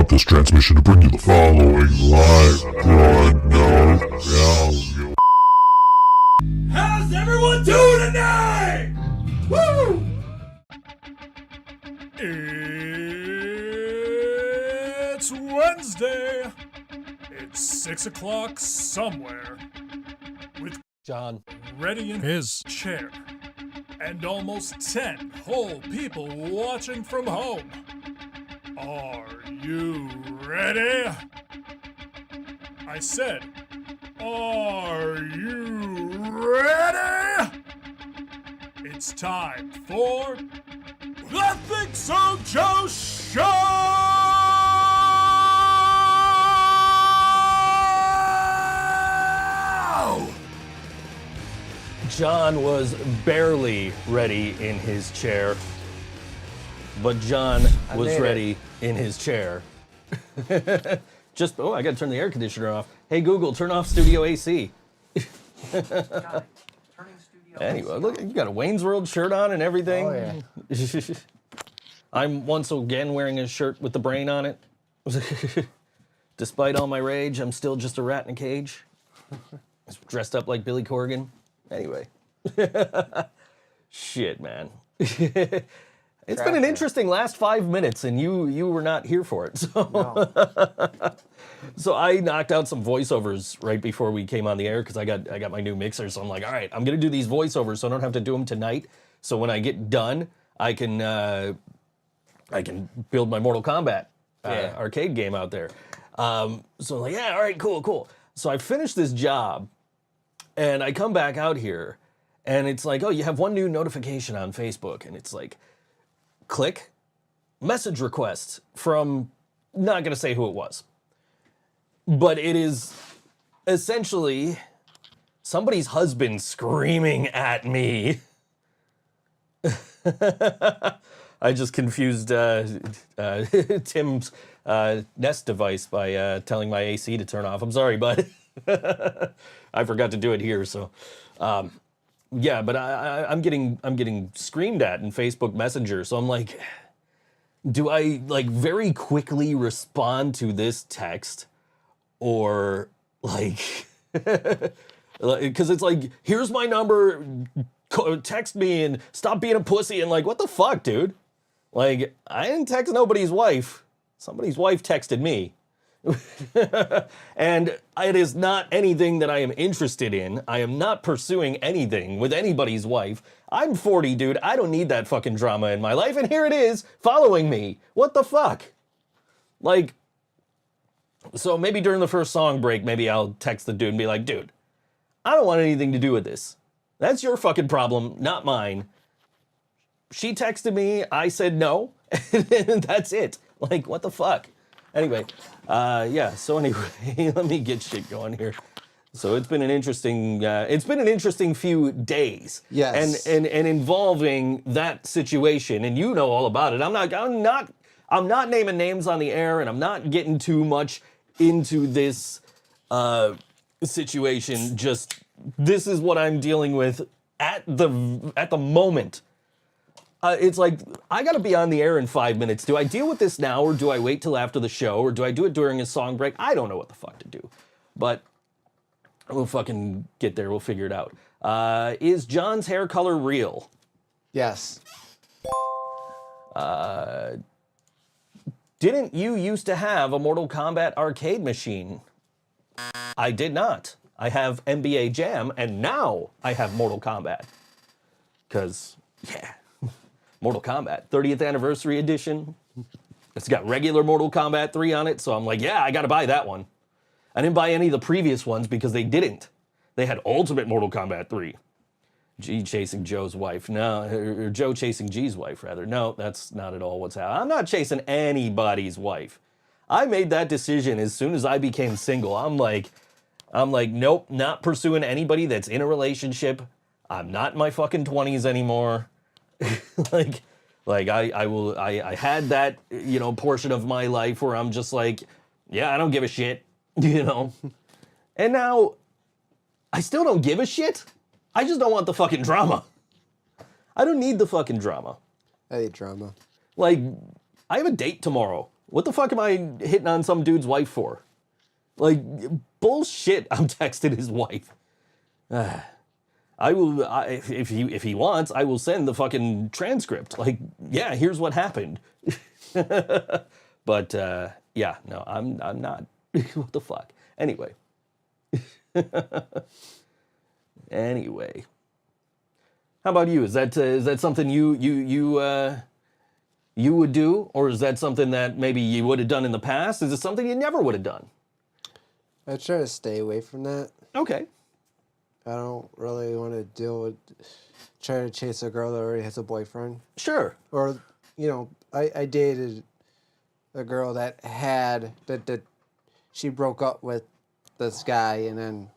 interrupt this transmission to bring you the following live broadcast. How's everyone doing tonight? Woo! It's Wednesday. It's 6 o'clock somewhere. With John ready in his chair. And almost 10 whole people watching from home. Are you ready? I said, are you ready? It's time for the ThinkSoJoE Show! John was barely ready in his chair, but John was ready in his chair. I gotta turn the air conditioner off. Hey Google, turn off studio AC. Anyway, look, you got a Wayne's World shirt on and everything. Oh, yeah. I'm once again wearing a shirt with the brain on it. Despite all my rage, I'm still just a rat in a cage. Dressed up like Billy Corgan. Anyway. Shit, man. It's been an interesting last 5 minutes, and you were not here for it. So, No. so I knocked out some voiceovers right before we came on the air because I got my new mixer. So I'm like, all right, I'm gonna do these voiceovers, so I don't have to do them tonight. So when I get done, I can build my Mortal Kombat arcade game out there. So I'm like, yeah, all right, cool. So I finished this job, and I come back out here, and it's like, oh, you have one new notification on Facebook, and it's like, click, message request from, not gonna say who it was, but it is essentially somebody's husband screaming at me. I just confused Tim's Nest device by telling my AC to turn off. I'm sorry, bud. I forgot to do it here, so yeah. But I'm getting screamed at in Facebook Messenger. So I'm like, do I like very quickly respond to this text, or like, because it's like, here's my number. Text me and stop being a pussy, and like, what the fuck, dude? Like, I didn't text nobody's wife. Somebody's wife texted me. And it is not anything that I am interested in. I am not pursuing anything with anybody's wife. I'm 40, dude. I don't need that fucking drama in my life, and here it is, following me. What the fuck? Like, so maybe during the first song break, maybe I'll text the dude and be like, dude, I don't want anything to do with this. That's your fucking problem, not mine. She texted me, I said no, and that's it. Like, what the fuck? Anyway, yeah, so anyway, let me get shit going here. So it's been an interesting few days. Yes. And involving that situation, and you know all about it. I'm not naming names on the air, and I'm not getting too much into this situation. Just, this is what I'm dealing with at the moment. It's like, I gotta be on the air in 5 minutes. Do I deal with this now, or do I wait till after the show, or do I do it during a song break? I don't know what the fuck to do. But we'll fucking get there. We'll figure it out. Is John's hair color real? Yes. Didn't you used to have a Mortal Kombat arcade machine? I did not. I have NBA Jam, and now I have Mortal Kombat. Because, yeah. Mortal Kombat, 30th Anniversary Edition. It's got regular Mortal Kombat 3 on it, so I'm like, yeah, I gotta buy that one. I didn't buy any of the previous ones because they didn't. They had Ultimate Mortal Kombat 3. G chasing Joe's wife. No, or Joe chasing G's wife, rather. No, that's not at all what's happening. I'm not chasing anybody's wife. I made that decision as soon as I became single. I'm like, nope, not pursuing anybody that's in a relationship. I'm not in my fucking 20s anymore. like I had that, portion of my life where I'm just like, yeah, I don't give a shit, And now I still don't give a shit. I just don't want the fucking drama. I don't need the fucking drama. I hate drama. Like, I have a date tomorrow. What the fuck am I hitting on some dude's wife for? Like, bullshit, I'm texting his wife. If he wants, I will send the fucking transcript. Like, yeah, here's what happened. But, yeah, no, I'm not. What the fuck? Anyway. Anyway. How about you? Is that something you would do? Or is that something that maybe you would have done in the past? Is it something you never would have done? I try to stay away from that. Okay. I don't really want to deal with trying to chase a girl that already has a boyfriend. Sure. Or, I dated a girl that she broke up with this guy, and then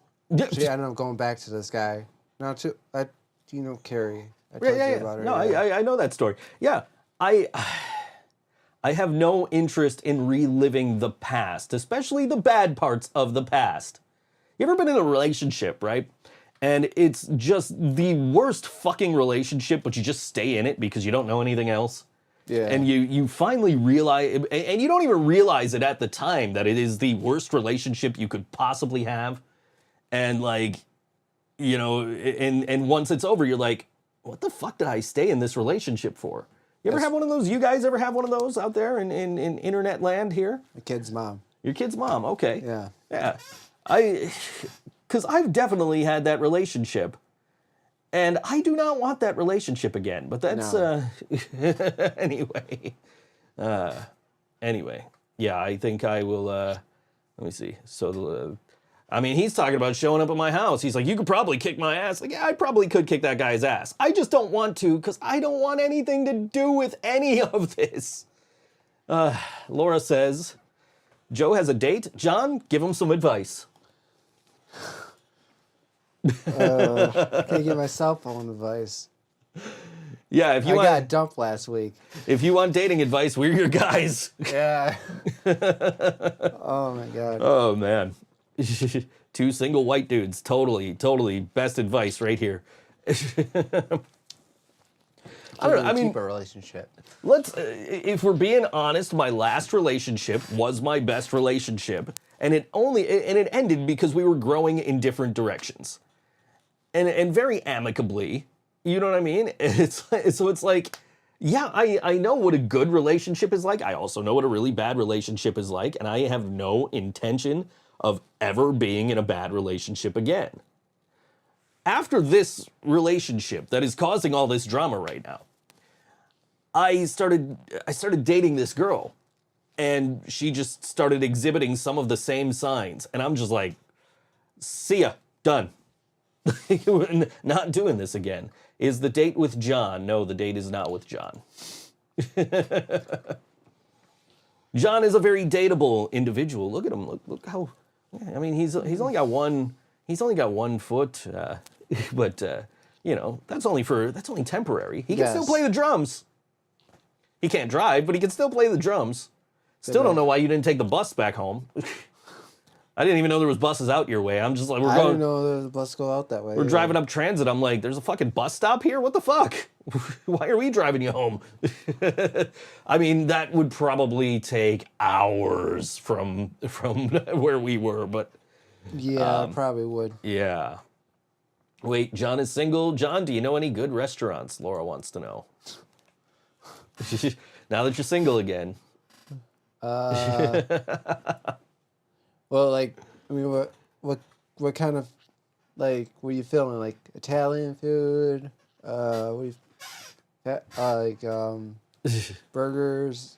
she ended up going back to this guy. Carrie. I told you about her. No, I know that story. Yeah, I have no interest in reliving the past, especially the bad parts of the past. You ever been in a relationship, right? And it's just the worst fucking relationship, but you just stay in it because you don't know anything else. Yeah. And you finally realize, and you don't even realize it at the time, that it is the worst relationship you could possibly have. And like, and once it's over, you're like, what the fuck did I stay in this relationship for? You ever have one of those? You guys ever have one of those out there in internet land here? My kid's mom. Your kid's mom, okay. Yeah. Yeah. Because I've definitely had that relationship. And I do not want that relationship again. But that's, anyway. Anyway. Yeah, I think I will, let me see. So, he's talking about showing up at my house. He's like, you could probably kick my ass. Like, yeah, I probably could kick that guy's ass. I just don't want to because I don't want anything to do with any of this. Laura says, Joe has a date. John, give him some advice. I can't give my cell phone advice. Yeah, if you I got dumped last week. If you want dating advice, we're your guys. Yeah. Oh my god. Oh man. Two single white dudes. Totally best advice right here. I don't know. Keep a relationship. If we're being honest, my last relationship was my best relationship, and it ended because we were growing in different directions, and very amicably. You know what I mean? So it's like, yeah, I know what a good relationship is like. I also know what a really bad relationship is like, and I have no intention of ever being in a bad relationship again. After this relationship that is causing all this drama right now, I started dating this girl, and she just started exhibiting some of the same signs, and I'm just like, see ya, done. Not doing this again. Is the date with John? No, the date is not with John. John is a very dateable individual. Look at him. Look how. I mean, he's only got one. He's only got 1 foot. But that's only temporary. He can still play the drums. He can't drive, but he can still play the drums. Still don't know why you didn't take the bus back home. I didn't even know there was buses out your way. I'm just like, I didn't know there was a bus go out that way. We're driving up transit. I'm like, there's a fucking bus stop here? What the fuck? Why are we driving you home? I mean, that would probably take hours from where we were, but yeah, probably would. Yeah. Wait, John is single. John, do you know any good restaurants? Laura wants to know. Now that you're single again. Well, what kind of, what are you feeling? Like Italian food? Burgers?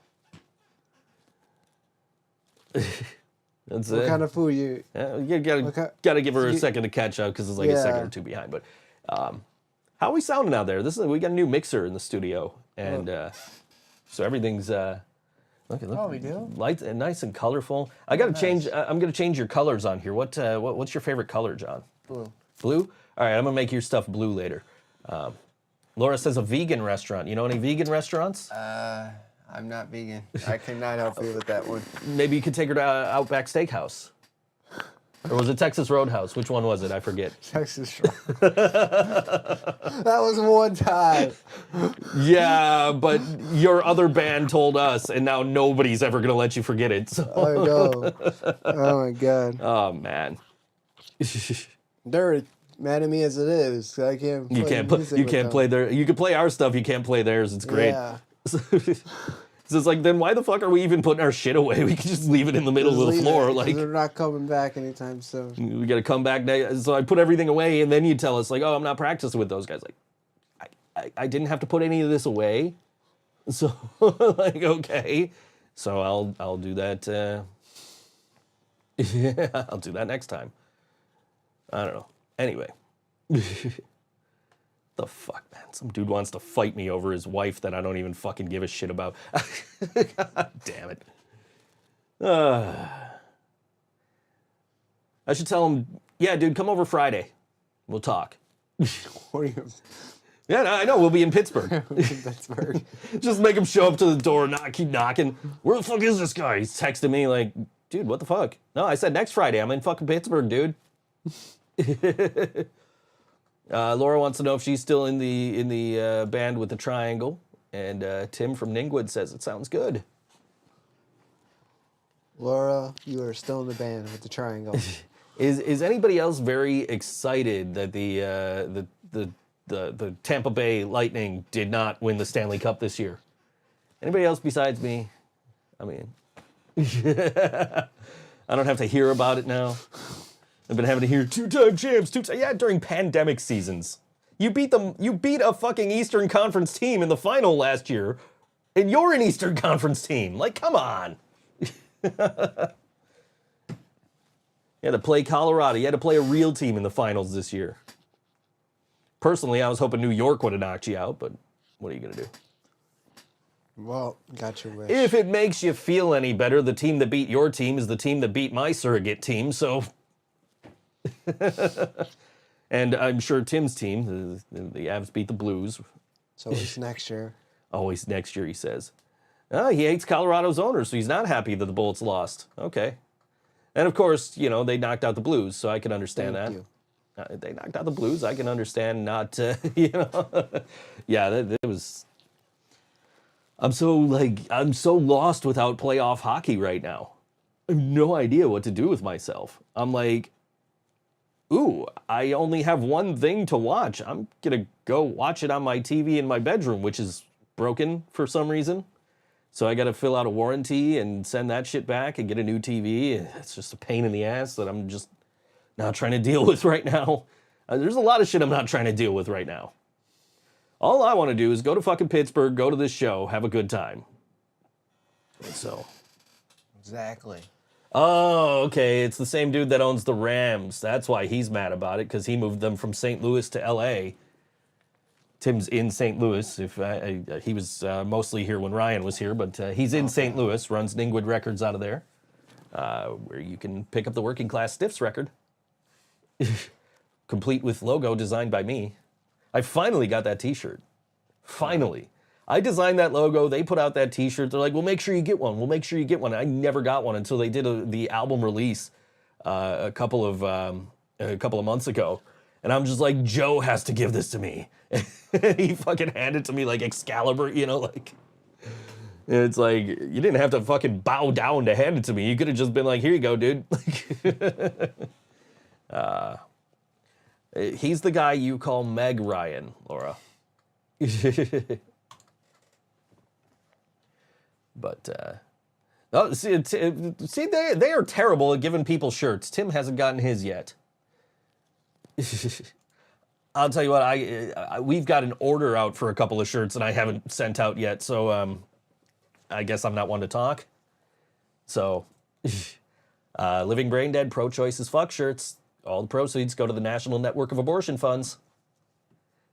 That's what it. kind of food you gotta give her a second to catch up because it's like a second or two behind. But how are we sounding out there? We got a new mixer in the studio, and so everything's we do? light and nice and colorful. I gotta change. I'm gonna change your colors on here. What's your favorite color, John? Blue. Blue. All right, I'm gonna make your stuff blue later. Laura says a vegan restaurant. You know any vegan restaurants? I'm not vegan. I cannot help you with that one. Maybe you could take her to Outback Steakhouse. Or was it Texas Roadhouse? Which one was it? I forget. Texas Strong. That was one time. Yeah, but your other band told us, and now nobody's ever gonna let you forget it. So. I know. Oh my god. Oh man. They're mad at me as it is. I can't. Play You can't music play their. You can play our stuff. You can't play theirs. It's great. Yeah. So it's like, then why the fuck are we even putting our shit away? We can just leave it in the middle of the floor. Like, they're not coming back anytime soon. we got to come back next. So I put everything away, and then you tell us like, oh, I'm not practicing with those guys. Like, I didn't have to put any of this away. So like, okay. So I'll do that. Yeah, I'll do that next time. I don't know. Anyway. The fuck, man? Some dude wants to fight me over his wife that I don't even fucking give a shit about. God damn it. I should tell him, yeah, dude, come over Friday. We'll talk. What are you? Yeah, no, I know. We'll be in Pittsburgh. Pittsburgh. Just make him show up to the door, keep knocking. Where the fuck is this guy? He's texting me like, dude, what the fuck? No, I said next Friday. I'm in fucking Pittsburgh, dude. Laura wants to know if she's still in the band with the triangle, and Tim from Ningwood says it sounds good. Laura, you are still in the band with the triangle. Is anybody else very excited that the Tampa Bay Lightning did not win the Stanley Cup this year? Anybody else besides me? I mean, I don't have to hear about it now. I've been having to hear two-time champs, yeah, during pandemic seasons. You beat a fucking Eastern Conference team in the final last year, and you're an Eastern Conference team. Like, come on. You had to play Colorado. You had to play a real team in the finals this year. Personally, I was hoping New York would have knocked you out, but what are you going to do? Well, got your wish. If it makes you feel any better, the team that beat your team is the team that beat my surrogate team, so... And I'm sure Tim's team, the Avs beat the Blues. So it's next year. Always next year, he says. He hates Colorado's owner, so he's not happy that the Bullets lost. Okay. And of course, they knocked out the Blues, so I can understand Thank that. you. They knocked out the Blues. I can understand not, Yeah, it was... I'm so lost without playoff hockey right now. I have no idea what to do with myself. I'm like... Ooh, I only have one thing to watch. I'm going to go watch it on my TV in my bedroom, which is broken for some reason. So I got to fill out a warranty and send that shit back and get a new TV. It's just a pain in the ass that I'm just not trying to deal with right now. There's a lot of shit I'm not trying to deal with right now. All I want to do is go to fucking Pittsburgh, go to this show, have a good time. So. Exactly. Oh, okay. It's the same dude that owns the Rams. That's why he's mad about it, because he moved them from St. Louis to L.A. Tim's in St. Louis. He was mostly here when Ryan was here, but he's in St. Louis, runs Ningwood Records out of there, where you can pick up the Working Class Stiffs record, complete with logo designed by me. I finally got that T-shirt. Finally. I designed that logo. They put out that T-shirt. They're like, "We'll make sure you get one. We'll make sure you get one." I never got one until they did the album release a couple of months ago, and I'm just like, Joe has to give this to me. He fucking handed it to me like Excalibur, like. It's like, you didn't have to fucking bow down to hand it to me. You could have just been like, "Here you go, dude." He's the guy you call Meg Ryan, Laura. But, they are terrible at giving people shirts. Tim hasn't gotten his yet. I'll tell you what, we've got an order out for a couple of shirts and I haven't sent out yet, so I guess I'm not one to talk. So, Living Brain Dead, pro-choice is fuck shirts. All the proceeds go to the National Network of Abortion Funds.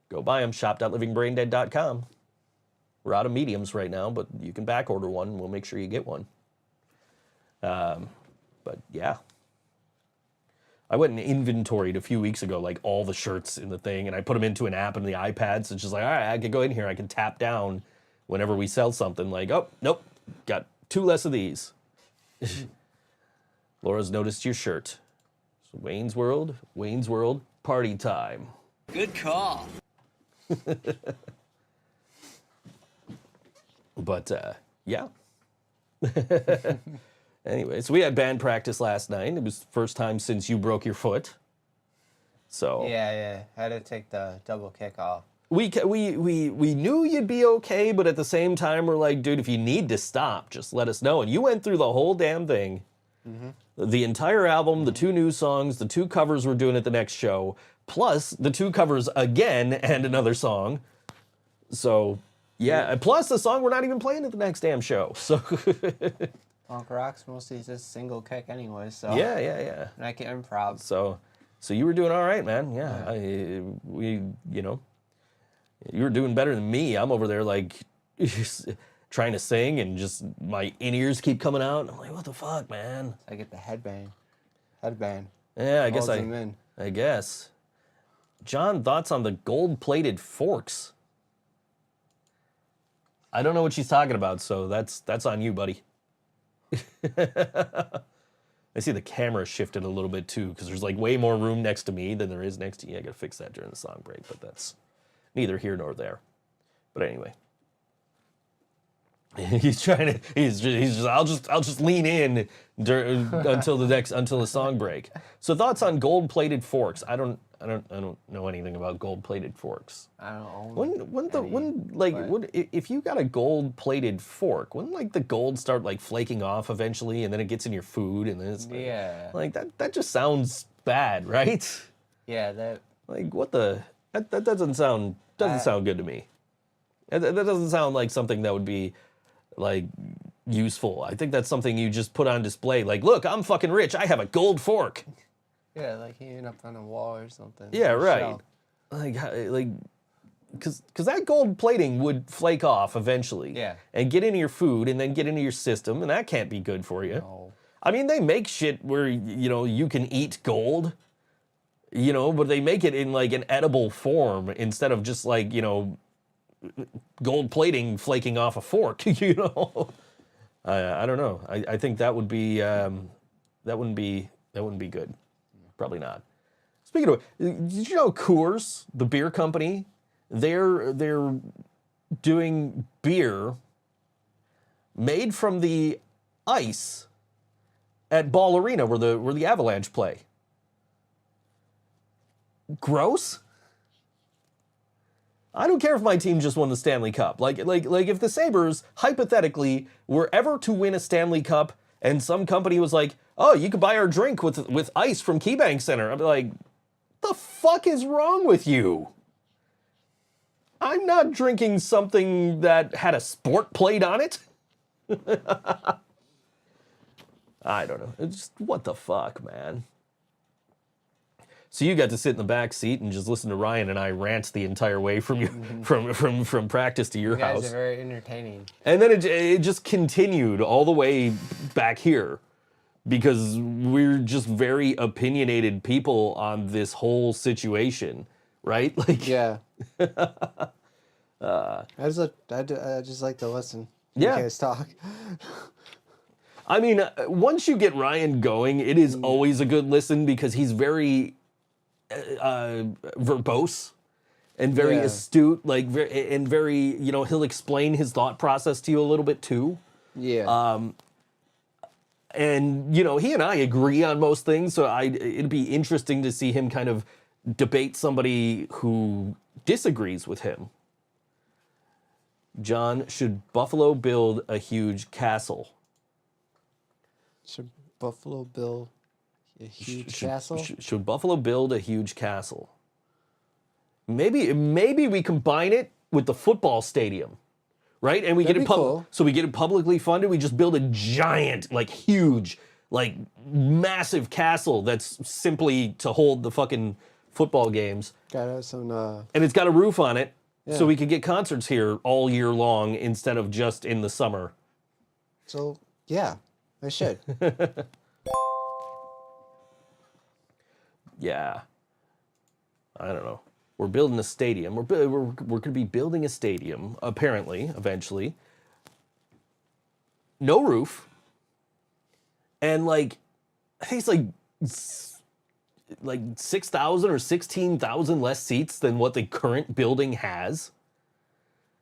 Go buy them, shop.livingbraindead.com. We're out of mediums right now, but you can back order one, and we'll make sure you get one. But yeah. I went and inventoried a few weeks ago, like all the shirts in the thing, and I put them into an app on the iPad, so it's just like, all right, I can go in here, I can tap down whenever we sell something, like, oh, nope, got 2 less of these. Laura's noticed your shirt. Wayne's World, party time. Good call. But, yeah. Anyway, so we had band practice last night. It was the first time since you broke your foot. So Yeah. Had to take the double kick off. we knew you'd be okay, but at the same time, we're like, dude, if you need to stop, just let us know. And you went through the whole damn thing. The entire album, the 2 new songs, the 2 covers we're doing at the next show, plus the 2 covers again and another song. So, yeah, plus the song we're not even playing at the next damn show. So, Punk rock's mostly just single kick anyway, so. yeah. And I can improv. So you were doing all right, man. Yeah, you were doing better than me. I'm over there like trying to sing and just my in-ears keep coming out. I'm like, what the fuck, man? I get the headband. Yeah, I guess Holds them in. I guess. John, thoughts on the gold-plated forks? I don't know what she's talking about, so that's on you, buddy. I see the camera shifted a little bit too, because there's like way more room next to me than there is next to you. I gotta fix that during the song break, but that's neither here nor there. But anyway. He's just I'll just lean in until the song break. So thoughts on gold-plated forks? I don't know anything about gold-plated forks. I don't own If you got a gold-plated fork, wouldn't like the gold start like flaking off eventually, and then it gets in your food, and then it's like that just sounds bad, right? Yeah, that. Like what the that doesn't sound good to me. That doesn't sound like something that would be like useful. I think that's something you just put on display. Like, look, I'm fucking rich. I have a gold fork. Yeah, like hanging up on a wall or something. Yeah, right. Shelf. Like, because that gold plating would flake off eventually. Yeah. And get into your food and then get into your system, and that can't be good for you. No. I mean, they make shit where, you can eat gold, but they make it in like an edible form instead of just like, gold plating flaking off a fork, I don't know. I think that would be that wouldn't be good. Probably not. Speaking of, did you know Coors, the beer company, they're doing beer made from the ice at Ball Arena where the Avalanche play. Gross? I don't care if my team just won the Stanley Cup. Like if the Sabres, hypothetically, were ever to win a Stanley Cup and some company was like, oh, you could buy our drink with ice from KeyBank Center. I'd be like, the fuck is wrong with you? I'm not drinking something that had a sport plate on it. I don't know. It's just, what the fuck, man? So you got to sit in the back seat and just listen to Ryan and I rant the entire way from you, from practice to your You guys house. are very entertaining. And then it just continued all the way back here because we're just very opinionated people on this whole situation, right? Like, Yeah. I just like to listen. Yeah. You guys talk. I mean, once you get Ryan going, it is always a good listen because he's very verbose and very astute, and very, he'll explain his thought process to you a little bit too. Yeah. And, he and I agree on most things, so it'd be interesting to see him kind of debate somebody who disagrees with him. John, should Buffalo build a huge castle? Should Buffalo build a huge castle? Should Buffalo build a huge castle? Maybe we combine it with the football stadium, right? And we That'd get it be cool. So we get it publicly funded. We just build a giant, huge, massive castle that's simply to hold the fucking football games. Got some. And it's got a roof on it, Yeah. so we could get concerts here all year long instead of just in the summer. So yeah, I should. Yeah. I don't know. We're building a stadium. We're going to be building a stadium, apparently, eventually. No roof. And, I think it's like 6,000 or 16,000 less seats than what the current building has.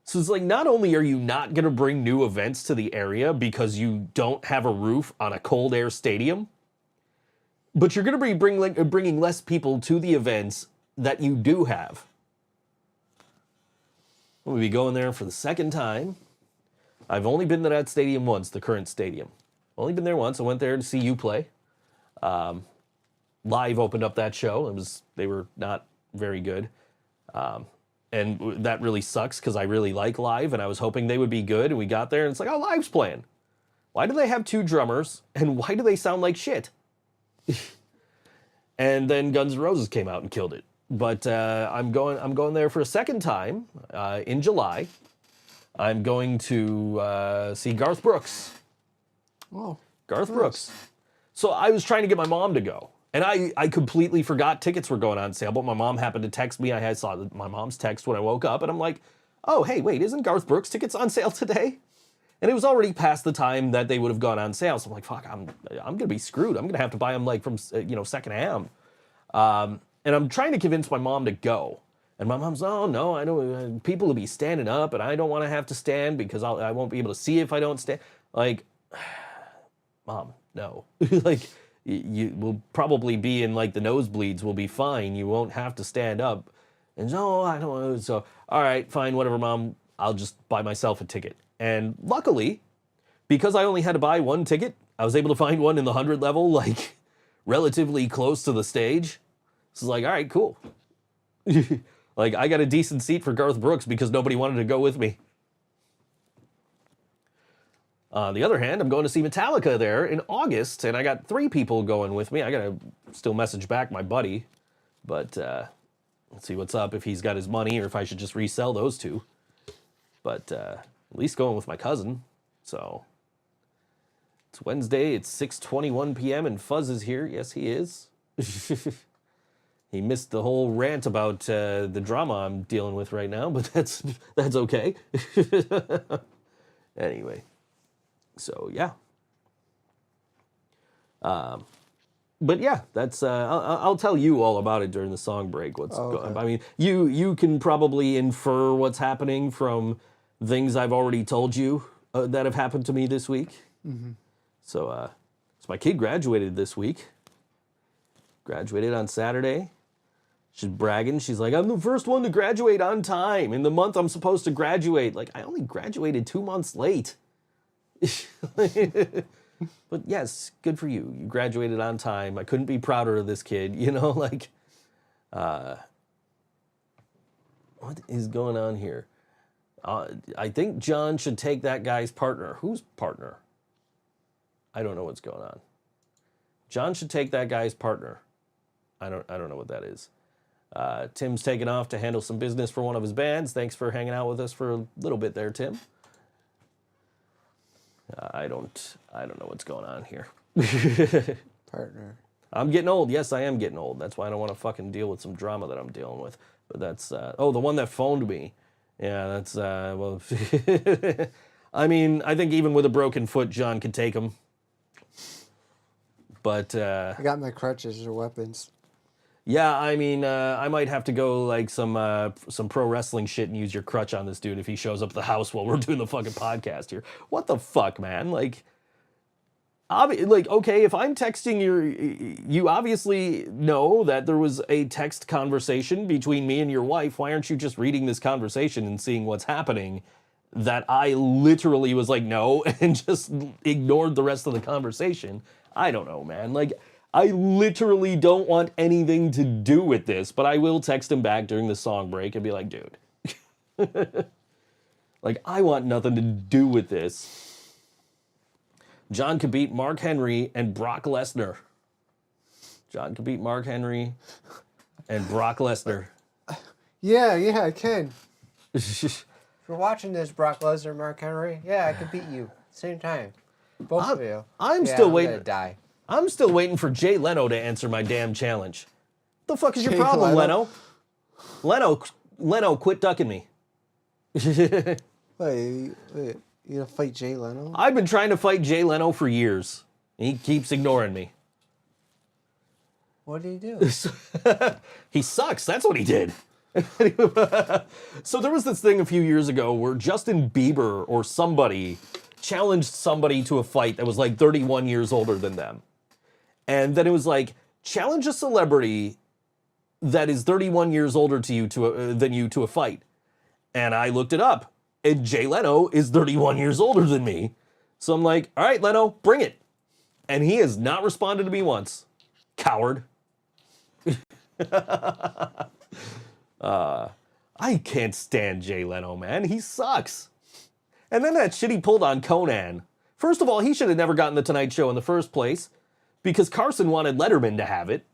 So it's like, not only are you not going to bring new events to the area because you don't have a roof on a cold air stadium, but you're going to be bringing less people to the events that you do have. We'll be going there for the second time. I've only been to that stadium once, the current stadium. Only been there once. I went there to see you play. Live opened up that show. They were not very good. And that really sucks because I really like Live, and I was hoping they would be good. And we got there, and it's like, oh, Live's playing. Why do they have 2 drummers, and why do they sound like shit? And then Guns N' Roses came out and killed it. But I'm going there for a second time in July. I'm going to see Garth Brooks. Oh, Garth nice. Brooks. So I was trying to get my mom to go. And I completely forgot tickets were going on sale, but my mom happened to text me. I saw my mom's text when I woke up, and I'm like, oh, hey, wait, isn't Garth Brooks tickets on sale today? And it was already past the time that they would have gone on sale. So I'm like, fuck, I'm going to be screwed. I'm going to have to buy them like from, secondhand. And I'm trying to convince my mom to go. And my mom's, oh, no, I don't, people will be standing up, and I don't want to have to stand because I won't be able to see if I don't stand. Like, Mom, no. Like, you will probably be in like the nosebleeds, will be fine. You won't have to stand up. And so, I don't know. So, all right, fine, whatever, Mom. I'll just buy myself a ticket. And luckily, because I only had to buy one ticket, I was able to find one in the 100 level, like relatively close to the stage. So it's like, all right, cool. Like, I got a decent seat for Garth Brooks because nobody wanted to go with me. On the other hand, I'm going to see Metallica there in August, and I got 3 people going with me. I got to still message back my buddy, but let's see what's up, if he's got his money or if I should just resell those 2. But at least going with my cousin. So it's Wednesday, it's 6:21 p.m. and Fuzz is here. Yes, he is. He missed the whole rant about the drama I'm dealing with right now, but that's okay. Anyway. So, yeah. But yeah, that's I'll tell you all about it during the song break. What's going? I mean, you can probably infer what's happening from things I've already told you that have happened to me this week. Mm-hmm. So my kid graduated this week. Graduated on Saturday. She's bragging. She's like, I'm the first one to graduate on time in the month I'm supposed to graduate. Like, I only graduated 2 months late. But yes, good for you. You graduated on time. I couldn't be prouder of this kid, like, what is going on here? I think John should take that guy's partner. Whose partner? I don't know what's going on. John should take that guy's partner. I don't know what that is. Tim's taken off to handle some business for one of his bands. Thanks for hanging out with us for a little bit there, Tim. I don't know what's going on here. Partner. I'm getting old. Yes, I am getting old. That's why I don't want to fucking deal with some drama that I'm dealing with. But that's, the one that phoned me. Yeah, that's, well, I mean, I think even with a broken foot, John could take him. But, I got my crutches or weapons. Yeah, I mean, I might have to go like some pro wrestling shit and use your crutch on this dude if he shows up at the house while we're doing the fucking podcast here. What the fuck, man? Like, okay, if I'm texting you obviously know that there was a text conversation between me and your wife. Why aren't you just reading this conversation and seeing what's happening? That I literally was like, no, and just ignored the rest of the conversation. I don't know, man. Like, I literally don't want anything to do with this, but I will text him back during the song break and be like, dude, like, I want nothing to do with this. John could beat Mark Henry and Brock Lesnar. John could beat Mark Henry and Brock Lesnar. Yeah, I can. If you're watching this, Brock Lesnar, Mark Henry, yeah, I could beat you. Same time. Both of you. I'm still waiting. Gonna die. I'm still waiting for Jay Leno to answer my damn challenge. What the fuck is your problem, Leno? Leno, quit ducking me. Wait, you gonna fight Jay Leno? I've been trying to fight Jay Leno for years. He keeps ignoring me. What did he do? He sucks. That's what he did. So there was this thing a few years ago where Justin Bieber or somebody challenged somebody to a fight that was like 31 years older than them. And then it was like, challenge a celebrity that is 31 years older than you to a fight. And I looked it up. And Jay Leno is 31 years older than me. So I'm like, all right, Leno, bring it. And he has not responded to me once. Coward. I can't stand Jay Leno, man. He sucks. And then that shit he pulled on Conan. First of all, he should have never gotten the Tonight Show in the first place because Carson wanted Letterman to have it.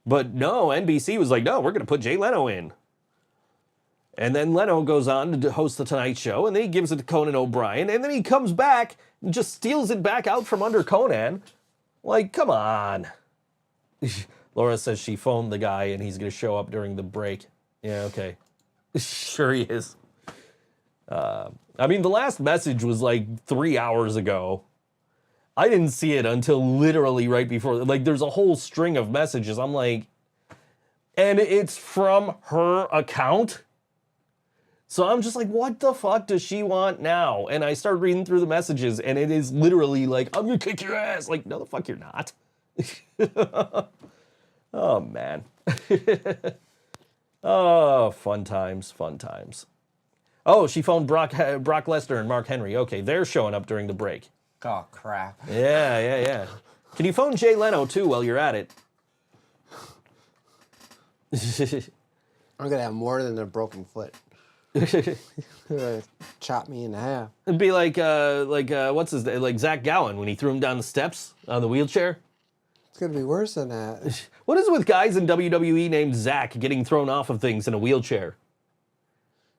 But no, NBC was like, no, we're going to put Jay Leno in. And then Leno goes on to host the Tonight Show, and then he gives it to Conan O'Brien, and then he comes back and just steals it back out from under Conan. Like, come on. Laura says she phoned the guy, and he's going to show up during the break. Yeah, okay. Sure he is. I mean, the last message was like 3 hours ago. I didn't see it until literally right before. Like, there's a whole string of messages. I'm like, and it's from her account? So I'm just like, what the fuck does she want now? And I start reading through the messages, and it is literally like, I'm gonna kick your ass. Like, no, the fuck you're not. Oh, man. Oh, fun times, fun times. Oh, she phoned Brock Lesnar and Mark Henry. Okay, they're showing up during the break. Oh, crap. Yeah. Can you phone Jay Leno, too, while you're at it? I'm going to have more than a broken foot. Chop me in half. It'd be like what's his name? Like Zach Gowen when he threw him down the steps on the wheelchair. It's going to be worse than that. What is it with guys in WWE named Zach getting thrown off of things in a wheelchair?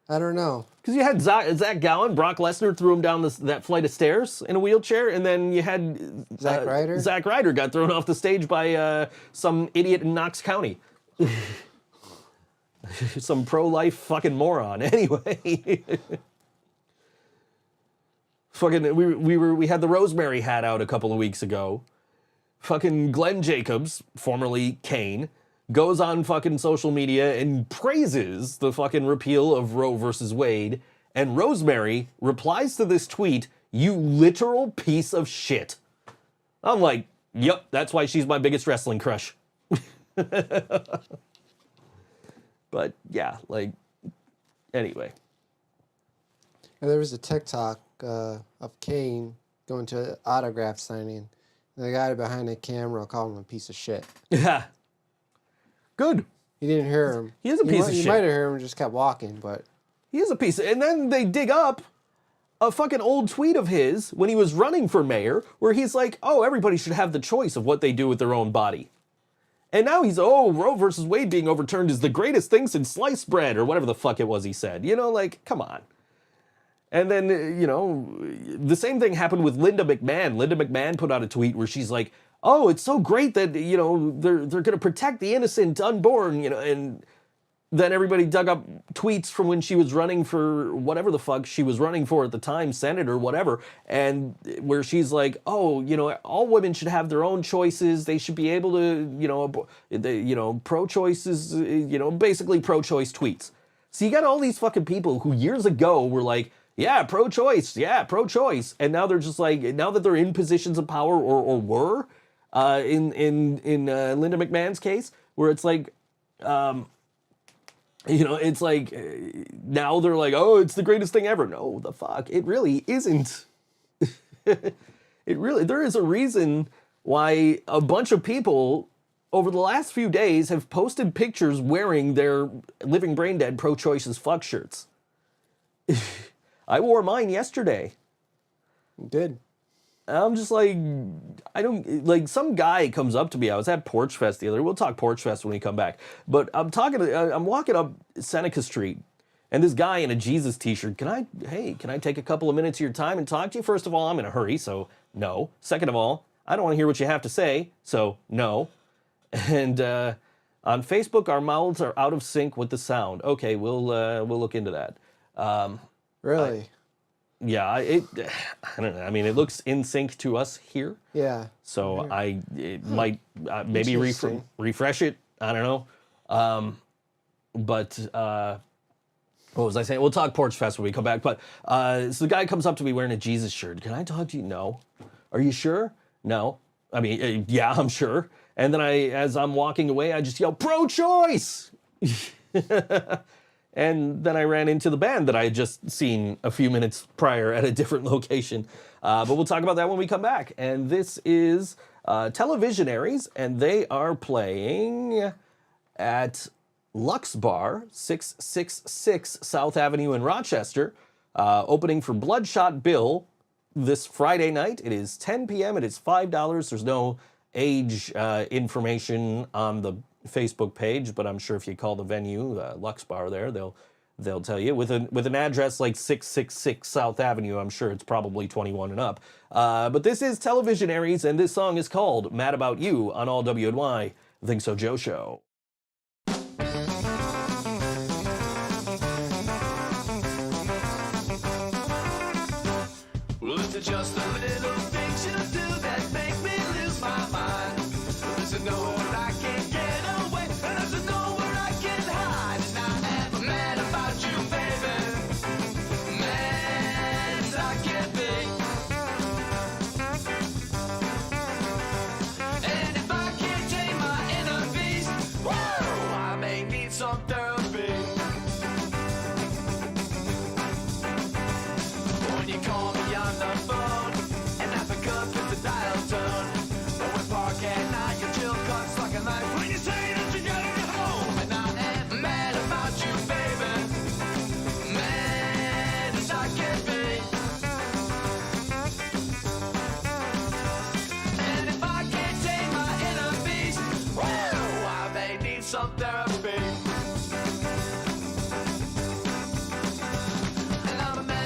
I don't know. Because you had Zach Gowen, Brock Lesnar threw him down that flight of stairs in a wheelchair, and then you had Zack Ryder? Zack Ryder got thrown off the stage by some idiot in Knox County. Some pro-life fucking moron. Anyway. Fucking, we had the Rosemary hat out a couple of weeks ago. Fucking Glenn Jacobs, formerly Kane, goes on fucking social media and praises the fucking repeal of Roe versus Wade, and Rosemary replies to this tweet, "You literal piece of shit." I'm like, yep, that's why she's my biggest wrestling crush. But yeah, like, anyway. And there was a TikTok of Kane going to an autograph signing. And the guy behind the camera called him a piece of shit. Yeah. Good. He didn't hear him. He is a piece of shit. You might have heard him and just kept walking, but... He is a piece of... And then they dig up a fucking old tweet of his when he was running for mayor where he's like, oh, everybody should have the choice of what they do with their own body. And now he's, oh, Roe versus Wade being overturned is the greatest thing since sliced bread, or whatever the fuck it was he said. You know, like, come on. And then, you know, the same thing happened with Linda McMahon. Linda McMahon put out a tweet where she's like, oh, it's so great that, you know, they're going to protect the innocent unborn, you know, and then everybody dug up tweets from when she was running for whatever the fuck she was running for at the time, Senate or whatever, and where she's like, oh, you know, all women should have their own choices. They should be able to, pro-choices, basically pro-choice tweets. So you got all these fucking people who years ago were like, yeah, pro-choice, and now they're just like, now that they're in positions of power or were, in Linda McMahon's case, where it's like, it's like, now they're like, oh, it's the greatest thing ever. No, the fuck, it really isn't. There is a reason why a bunch of people over the last few days have posted pictures wearing their Living Brain Dead pro-choices fuck shirts. I wore mine yesterday. You did. I'm just like, I don't, like, some guy comes up to me. I was at Porch Fest the other day. We'll talk Porch Fest when we come back. But I'm walking up Seneca Street, and this guy in a Jesus t-shirt, can I take a couple of minutes of your time and talk to you? First of all, I'm in a hurry, so no. Second of all, I don't want to hear what you have to say, so no. And on Facebook, our mouths are out of sync with the sound. Okay, we'll look into that. Really? Yeah, I don't know. I mean, it looks in sync to us here. Yeah. So it might maybe Interesting. refresh it. I don't know. But what was I saying? We'll talk Porch Fest when we come back. But so the guy comes up to me wearing a Jesus shirt. Can I talk to you? No. Are you sure? No. I mean, yeah, I'm sure. And then as I'm walking away, I just yell, pro-choice! And then I ran into the band that I had just seen a few minutes prior at a different location. But we'll talk about that when we come back. And this is Televisionaries, and they are playing at Lux Bar, 666 South Avenue in Rochester, opening for Bloodshot Bill this Friday night. It is 10 p.m. It is $5. There's no age information on the Facebook page, but I'm sure if you call the venue, Lux Bar there, they'll tell you. With an address like 666 South Avenue, I'm sure it's probably 21 and up. But this is Televisionaries, and this song is called Mad About You on All WNY, Think So Joe Show. Well, it's just the little things you do that make me lose my mind. There's nowhere I can get away, and there's nowhere I can hide. And I am mad about you, baby. Mad as I can be. And if I can't tame my inner beast, whoa, I may need some therapy. When you call me on the phone, and I pick up with the dial tone. When we park at night, your chill cuts like a knife. When you say that you gotta get home, and I am mad about you, baby. Mad as I can be. And if I can't tame my inner beast, whoa, I may need some therapy. And I'm a man.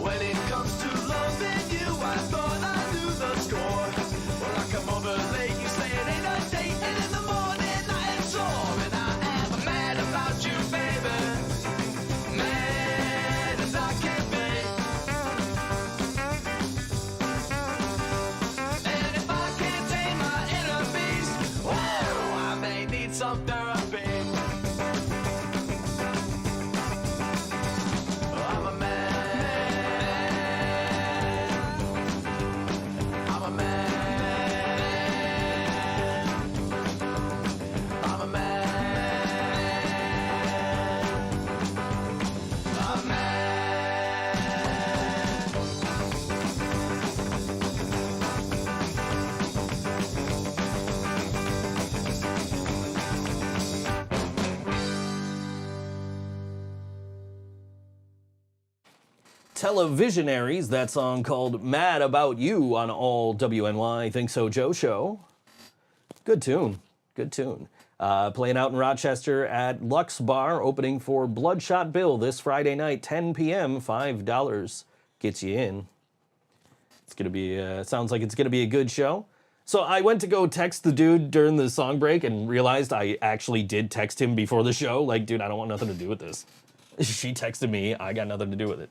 When it comes to loving you, I thought I knew the score. When I come over late, you say it ain't a date, and in the morning I am sore. And I am mad about you, baby. Mad as I can be. And if I can't tame my inner beast, whoa, I may need some therapy. I'm a man. I'm a man. I'm a man. I'm a man. Televisionaries, that song called Mad About You on All WNY, Think So Joe Show. Good tune. Good tune. Playing out in Rochester at Lux Bar, opening for Bloodshot Bill this Friday night, 10 p.m., $5 gets you in. It's going to be, sounds like it's going to be a good show. So I went to go text the dude during the song break and realized I actually did text him before the show. Like, dude, I don't want nothing to do with this. She texted me, I got nothing to do with it.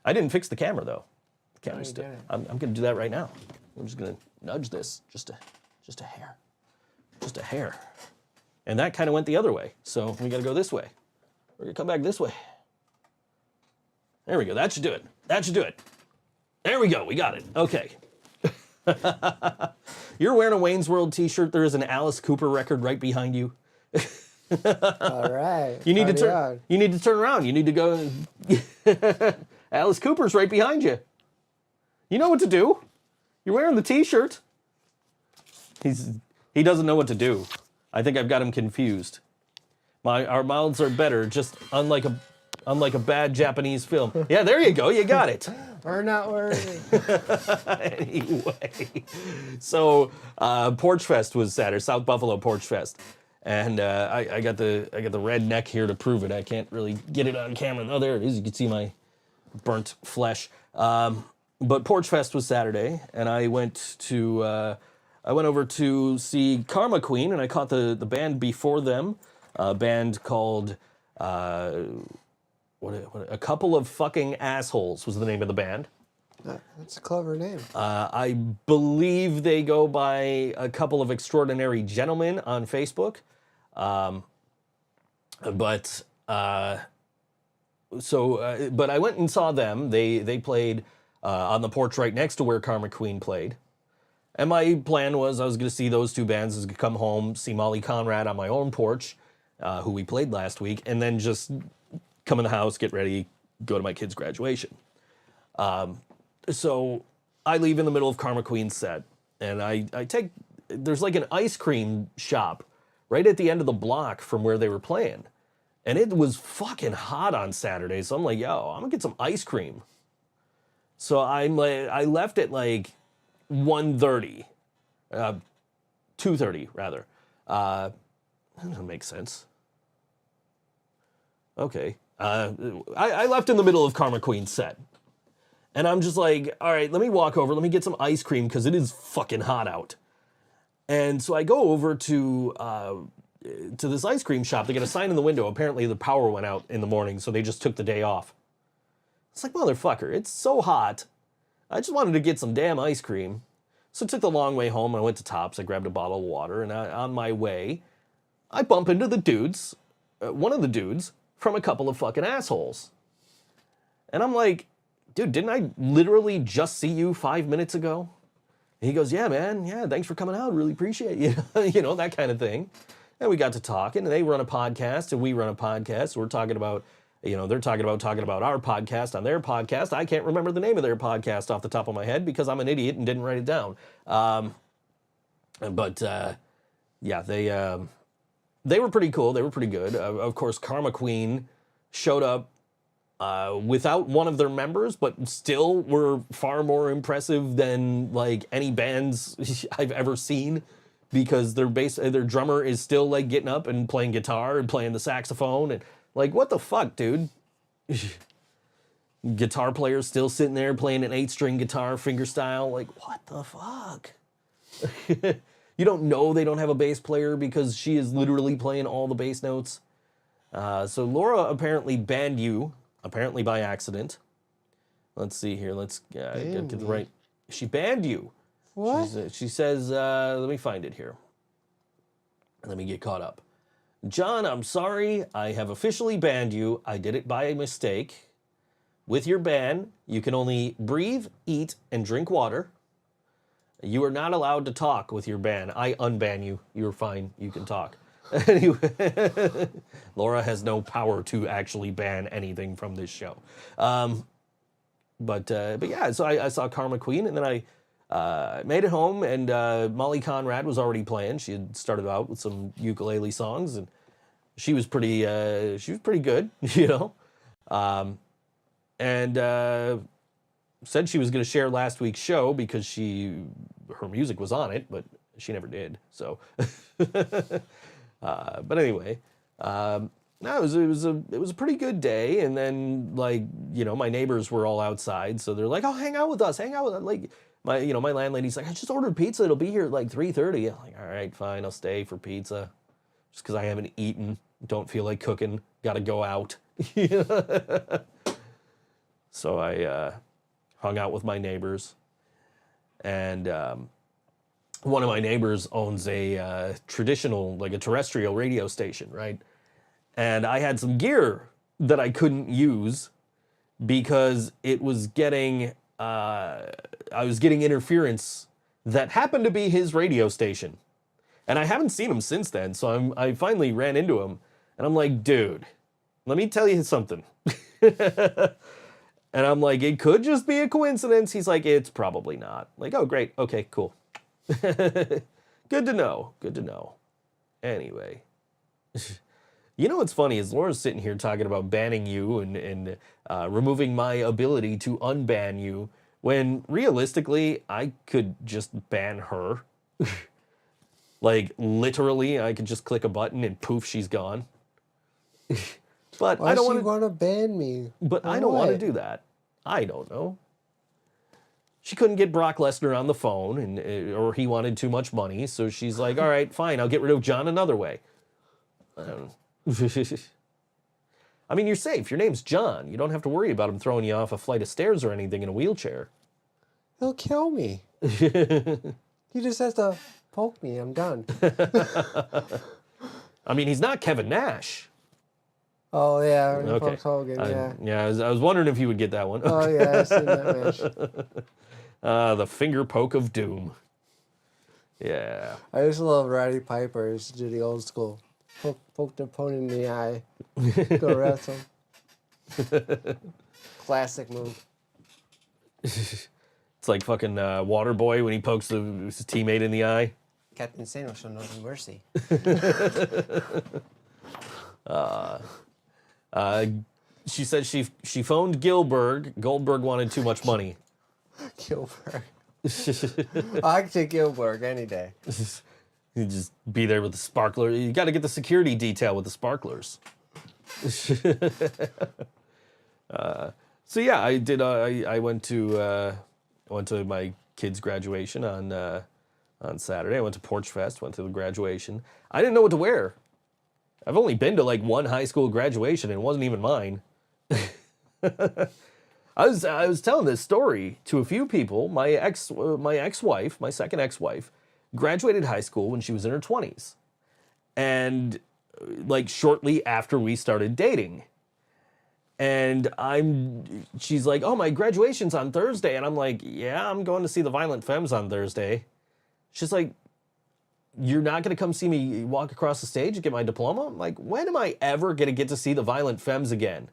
I didn't fix the camera, though. The camera's still, didn't. I'm going to do that right now. I'm just going to nudge this just a hair. Just a hair. And that kind of went the other way. So we got to go this way. We're going to come back this way. There we go. That should do it. That should do it. There we go. We got it. Okay. You're wearing a Wayne's World t-shirt. There is an Alice Cooper record right behind you. All right. You need to Party turn. on. You need to turn around. You need to go. Alice Cooper's right behind you. You know what to do. You're wearing the T-shirt. He doesn't know what to do. I think I've got him confused. Our mouths are better, just unlike a bad Japanese film. Yeah, there you go. You got it. We're not worthy. Anyway, so Porch Fest was Saturday, South Buffalo Porch Fest. And I got the red neck here to prove it. I can't really get it on camera. Oh, there it is. You can see my burnt flesh. But Porch Fest was Saturday, and I went over to see Karma Queen, and I caught the band before them, a band called A Couple of Fucking Assholes was the name of the band. That's a clever name. I believe they go by A Couple of Extraordinary Gentlemen on Facebook. But I went and saw them. They played on the porch right next to where Karma Queen played. And my plan was I was going to see those two bands, I was going to come home, see Molly Conrad on my own porch, who we played last week, and then just come in the house, get ready, go to my kid's graduation. So I leave in the middle of Karma Queen's set, and there's like an ice cream shop right at the end of the block from where they were playing. And it was fucking hot on Saturday, so I'm like, yo, I'm gonna get some ice cream. So I left at like 1:30, 2:30 rather. That doesn't make sense. Okay. I left in the middle of Karma Queen's set. And I'm just like, all right, let me walk over, let me get some ice cream because it is fucking hot out. And so I go over to this ice cream shop. They get a sign in the window. Apparently the power went out in the morning, so they just took the day off. It's like, motherfucker, it's so hot. I just wanted to get some damn ice cream. So I took the long way home. I went to Tops. I grabbed a bottle of water. And on my way, I bump into the dudes, one of the dudes, from A Couple of Fucking Assholes. And I'm like, dude, didn't I literally just see you 5 minutes ago? And he goes, yeah, man. Yeah, thanks for coming out. Really appreciate you. You know, that kind of thing. And we got to talking. And they run a podcast and we run a podcast. So we're talking about, they're talking about our podcast on their podcast. I can't remember the name of their podcast off the top of my head because I'm an idiot and didn't write it down. Yeah, they were pretty cool. They were pretty good. Of course, Karma Queen showed up without one of their members, but still were far more impressive than like any bands I've ever seen, because their drummer is still like getting up and playing guitar and playing the saxophone, and like, what the fuck, dude? Guitar player's still sitting there playing an 8-string guitar fingerstyle. Like, what the fuck? You don't know they don't have a bass player because she is literally playing all the bass notes. So Laura apparently banned you. Apparently by accident. Let's see here. Let's get to the right. She banned you. What? She says, let me find it here. Let me get caught up. John, I'm sorry. I have officially banned you. I did it by mistake. With your ban, you can only breathe, eat, and drink water. You are not allowed to talk with your ban. I unban you. You're fine. You can talk. Anyway, Laura has no power to actually ban anything from this show. But yeah, so I saw Karma Queen, and then I made it home, and Molly Conrad was already playing. She had started out with some ukulele songs, and she was pretty good, you know. And said she was going to share last week's show because her music was on it, but she never did. So. But anyway, no, it was a pretty good day. And then, like, my neighbors were all outside, so they're like, "Oh, hang out with us, hang out with us." Like, my landlady's like, "I just ordered pizza. It'll be here at like 3:30." I'm like, "All right, fine, I'll stay for pizza, just because I haven't eaten, don't feel like cooking, got to go out." So I hung out with my neighbors, and one of my neighbors owns a traditional, like a terrestrial radio station, right? And I had some gear that I couldn't use because it was getting, I was getting interference that happened to be his radio station. And I haven't seen him since then, so I finally ran into him, and I'm like, dude, let me tell you something. And I'm like, it could just be a coincidence. He's like, it's probably not. I'm like, oh, great. Okay, cool. Good to know. Good to know. Anyway. You know what's funny is Laura's sitting here talking about banning you and removing my ability to unban you, when realistically, I could just ban her. Like, literally, I could just click a button and poof, she's gone. But Why I don't is she want to. gonna ban me? But For I don't want to what? do that. I don't know. She couldn't get Brock Lesnar on the phone, or he wanted too much money, so she's like, all right, fine, I'll get rid of John another way. I don't know. I mean, you're safe. Your name's John. You don't have to worry about him throwing you off a flight of stairs or anything in a wheelchair. He'll kill me. He just has to poke me. I'm done. I mean, he's not Kevin Nash. Oh yeah, Okay. Hulk Hogan. Yeah. Yeah, I was wondering if you would get that one. Oh yeah, I've seen that match. The finger poke of doom. Yeah. I used to love Roddy Piper. I used to do the old school. Poke the opponent in the eye. Go wrestle. Classic move. It's like fucking Waterboy when he pokes his teammate in the eye. Captain Sano shall know no mercy. She said she phoned Gilbert. Goldberg wanted too much money. Gilbert. I can take Gilbert any day. You just be there with the sparkler. You got to get the security detail with the sparklers. So yeah, I did. I went to my kid's graduation on Saturday. I went to Porch Fest. Went to the graduation. I didn't know what to wear. I've only been to like one high school graduation, and it wasn't even mine. I was telling this story to a few people. My ex-wife, my second ex-wife, graduated high school when she was in her 20s, and like shortly after we started dating. And she's like, oh, my graduation's on Thursday. And I'm like, yeah, I'm going to see the Violent Femmes on Thursday. She's like, you're not going to come see me walk across the stage and get my diploma? I'm like, when am I ever going to get to see the Violent Femmes again?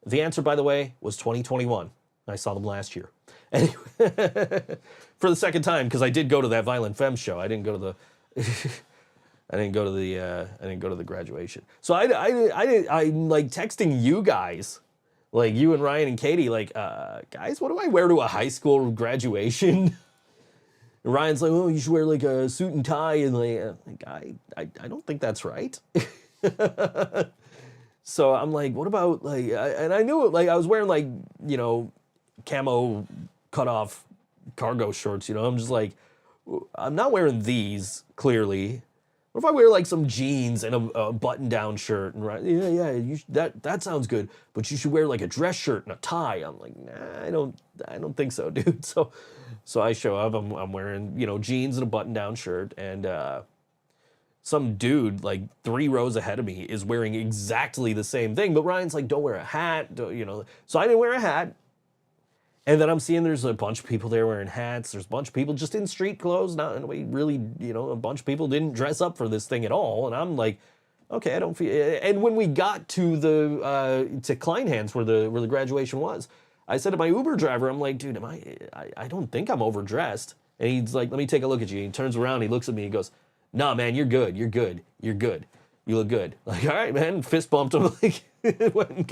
The answer, by the way, was 2021. I saw them last year. Anyway, for the second time, because I did go to that Violent Femmes show. I didn't go to the... I didn't go to the graduation. So I'm like texting you guys, like you and Ryan and Katie, like, guys, what do I wear to a high school graduation? And Ryan's like, oh, you should wear like a suit and tie, and like I don't think that's right. So I'm like, what about like, and I knew it, like I was wearing like, you know, camo cut off cargo shorts, you know. I'm just like, I'm not wearing these clearly. What if I wear like some jeans and a button-down shirt? And right, that sounds good. But you should wear like a dress shirt and a tie. I'm like, nah, I don't think so, dude. So I show up. I'm wearing, you know, jeans and a button-down shirt, and some dude like 3 rows ahead of me is wearing exactly the same thing. But Ryan's like, don't wear a hat, you know. So I didn't wear a hat. And then I'm seeing there's a bunch of people there wearing hats. There's a bunch of people just in street clothes. Not in a way, really, you know, a bunch of people didn't dress up for this thing at all. And I'm like, okay, I don't feel. And when we got to to Kleinhans where the graduation was, I said to my Uber driver, I'm like, dude, I don't think I'm overdressed. And he's like, let me take a look at you. He turns around, he looks at me, he goes, nah, man, you're good. You're good. You're good. You look good. Like, all right, man. Fist bumped him. Like, went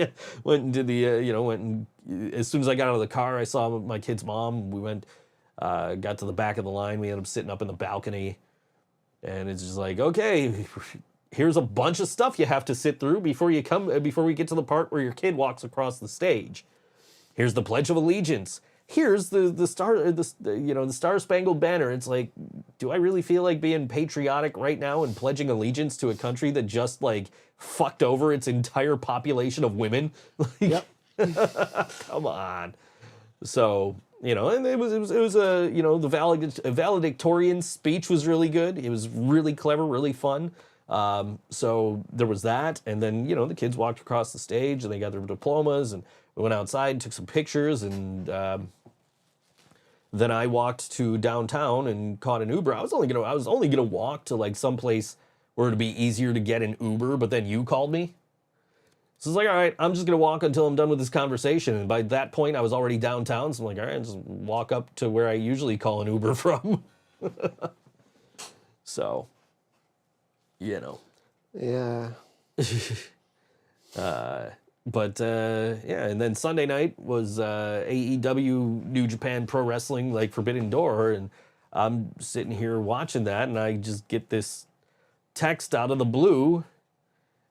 and did the, went and as soon as I got out of the car, I saw my kid's mom. We went, got to the back of the line. We ended up sitting up in the balcony, and it's just like, okay, here's a bunch of stuff you have to sit through before we get to the part where your kid walks across the stage. Here's the Pledge of Allegiance. Here's the Star Spangled Banner. It's like, do I really feel like being patriotic right now and pledging allegiance to a country that just like fucked over its entire population of women? Like, yep. Come on. So, and it was the valedictorian speech was really good. It was really clever, really fun. So there was that, and then the kids walked across the stage and they got their diplomas, and we went outside, took some pictures, and then I walked to downtown and caught an Uber. I was only gonna walk to like someplace where it'd be easier to get an Uber, but then you called me. So it's like, all right, I'm just gonna walk until I'm done with this conversation. And by that point, I was already downtown. So I'm like, all right, just walk up to where I usually call an Uber from. So, Yeah. But and then Sunday night was AEW New Japan Pro Wrestling, like Forbidden Door, and I'm sitting here watching that, and I just get this text out of the blue,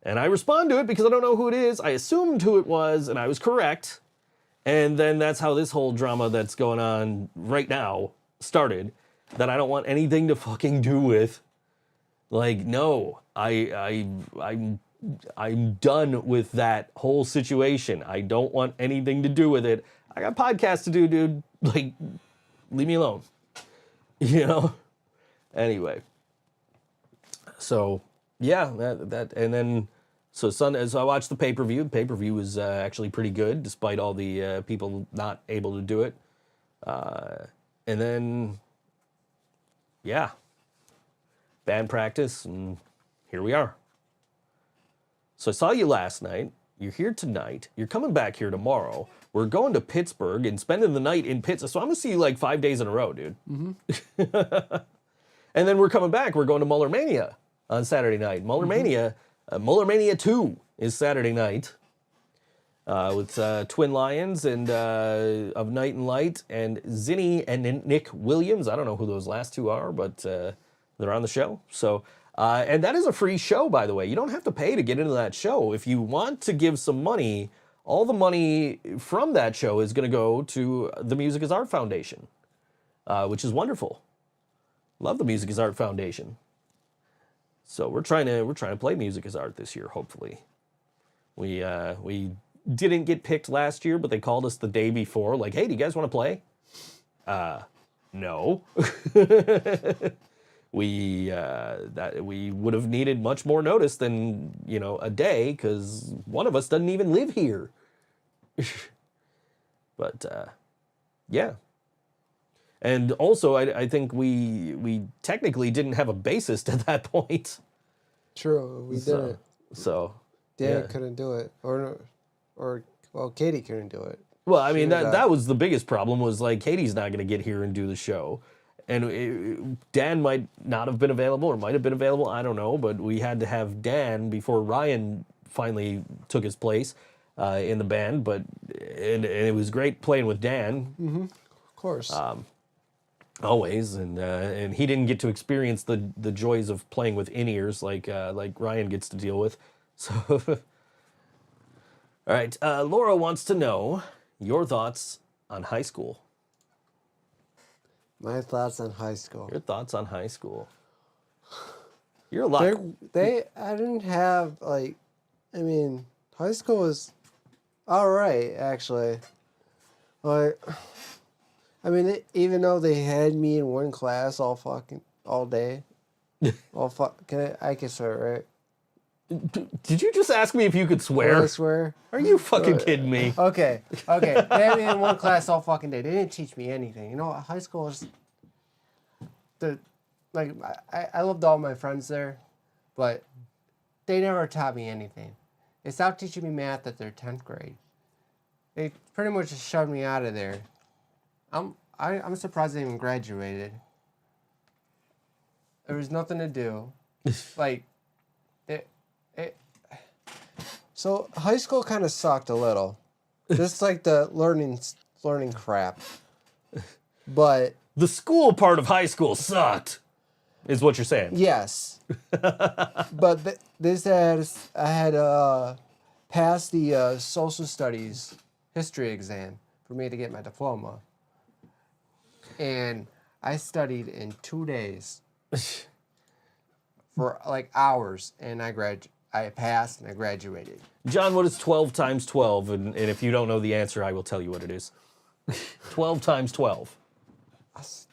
and I respond to it because I don't know who it is. I assumed who it was, and I was correct. And then that's how this whole drama that's going on right now started, that I don't want anything to fucking do with. Like, no, I'm done with that whole situation. I don't want anything to do with it. I got podcasts to do, dude. Like, leave me alone. You know? Anyway. So, yeah, that and then, so Sunday, so I watched the pay-per-view. The pay-per-view was actually pretty good, despite all the people not able to do it. And then, yeah, band practice, and here we are. So I saw you last night. You're here tonight. You're coming back here tomorrow. We're going to Pittsburgh and spending the night in Pittsburgh. So I'm going to see you like 5 days in a row, dude. Mm-hmm. And then we're coming back. We're going to Muller Mania on Saturday night. Muller Mania, Muller Mania 2 is Saturday night with Twin Lions and of Night and Light and Zinni and Nick Williams. I don't know who those last two are, but they're on the show. So, and that is a free show, by the way. You don't have to pay to get into that show. If you want to give some money, all the money from that show is going to go to the Music is Art Foundation, which is wonderful. Love the Music is Art Foundation. So we're trying to play Music is Art this year, hopefully. We didn't get picked last year, but they called us the day before, like, hey, do you guys want to play? No. We would have needed much more notice than, a day, because one of us doesn't even live here. But yeah. And also, I think we technically didn't have a bassist at that point. True, we didn't. So Dan couldn't do it, or well, Katie couldn't do it. Well, I mean, that was the biggest problem, was like, Katie's not going to get here and do the show. And Dan might not have been available, or might have been available, I don't know, but we had to have Dan before Ryan finally took his place in the band. But and it was great playing with Dan. Mm-hmm. Of course. Always, and he didn't get to experience the joys of playing with in-ears like Ryan gets to deal with. So, all right, Laura wants to know your thoughts on high school. My thoughts on high school. Your thoughts on high school. You're a lot. I didn't have, high school was all right, actually. Even though they had me in one class all day. I can swear, right? Did you just ask me if you could swear? I swear. Are you fucking kidding me? Okay. They had me in one class all fucking day. They didn't teach me anything. High school is I loved all my friends there, but they never taught me anything. They stopped teaching me math at their 10th grade. They pretty much just shoved me out of there. I'm surprised they even graduated. There was nothing to do. So high school kind of sucked a little. Just like the learning crap. But the school part of high school sucked, is what you're saying. Yes. But I had passed the social studies history exam for me to get my diploma. And I studied in 2 days for hours, and I passed and I graduated. John, what is 12 times 12? And if you don't know the answer, I will tell you what it is. 12 times 12.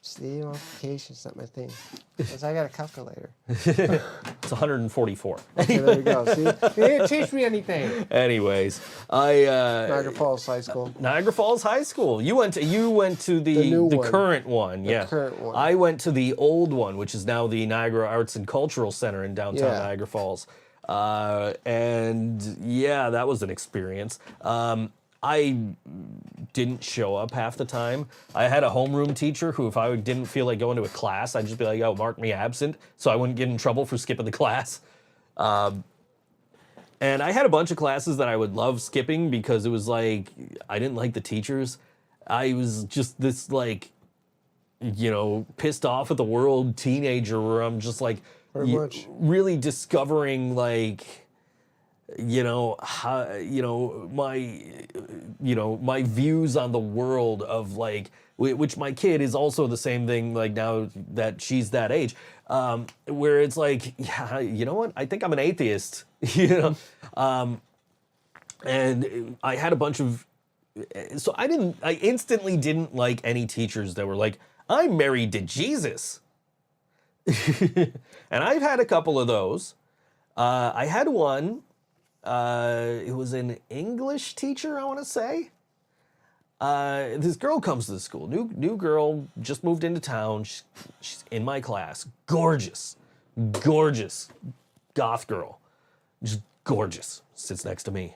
See, multiplication's not my thing. Because I got a calculator. It's 144. Okay, there you go. See? They didn't teach me anything. Anyways, Niagara Falls High School. Niagara Falls High School. You went to the current one. The current one. I went to the old one, which is now the Niagara Arts and Cultural Center in downtown Niagara Falls. And yeah, that was an experience. I didn't show up half the time. I had a homeroom teacher who, if I didn't feel like going to a class, I'd just be like, oh, mark me absent, so I wouldn't get in trouble for skipping the class. And I had a bunch of classes that I would love skipping because it was like, I didn't like the teachers. I was just this pissed off at the world teenager where I'm just like Pretty much. really discovering like how, my views on the world of like which my kid is also the same thing like now that she's that age, where it's like, yeah, you know what, I think I'm an atheist. And I had a bunch of, so I instantly didn't like any teachers that were like, I'm married to Jesus. And I've had a couple of those. I had one, it was an English teacher, I want to say. This girl comes to the school, new girl, just moved into town. She's in my class, gorgeous goth girl, just gorgeous, sits next to me.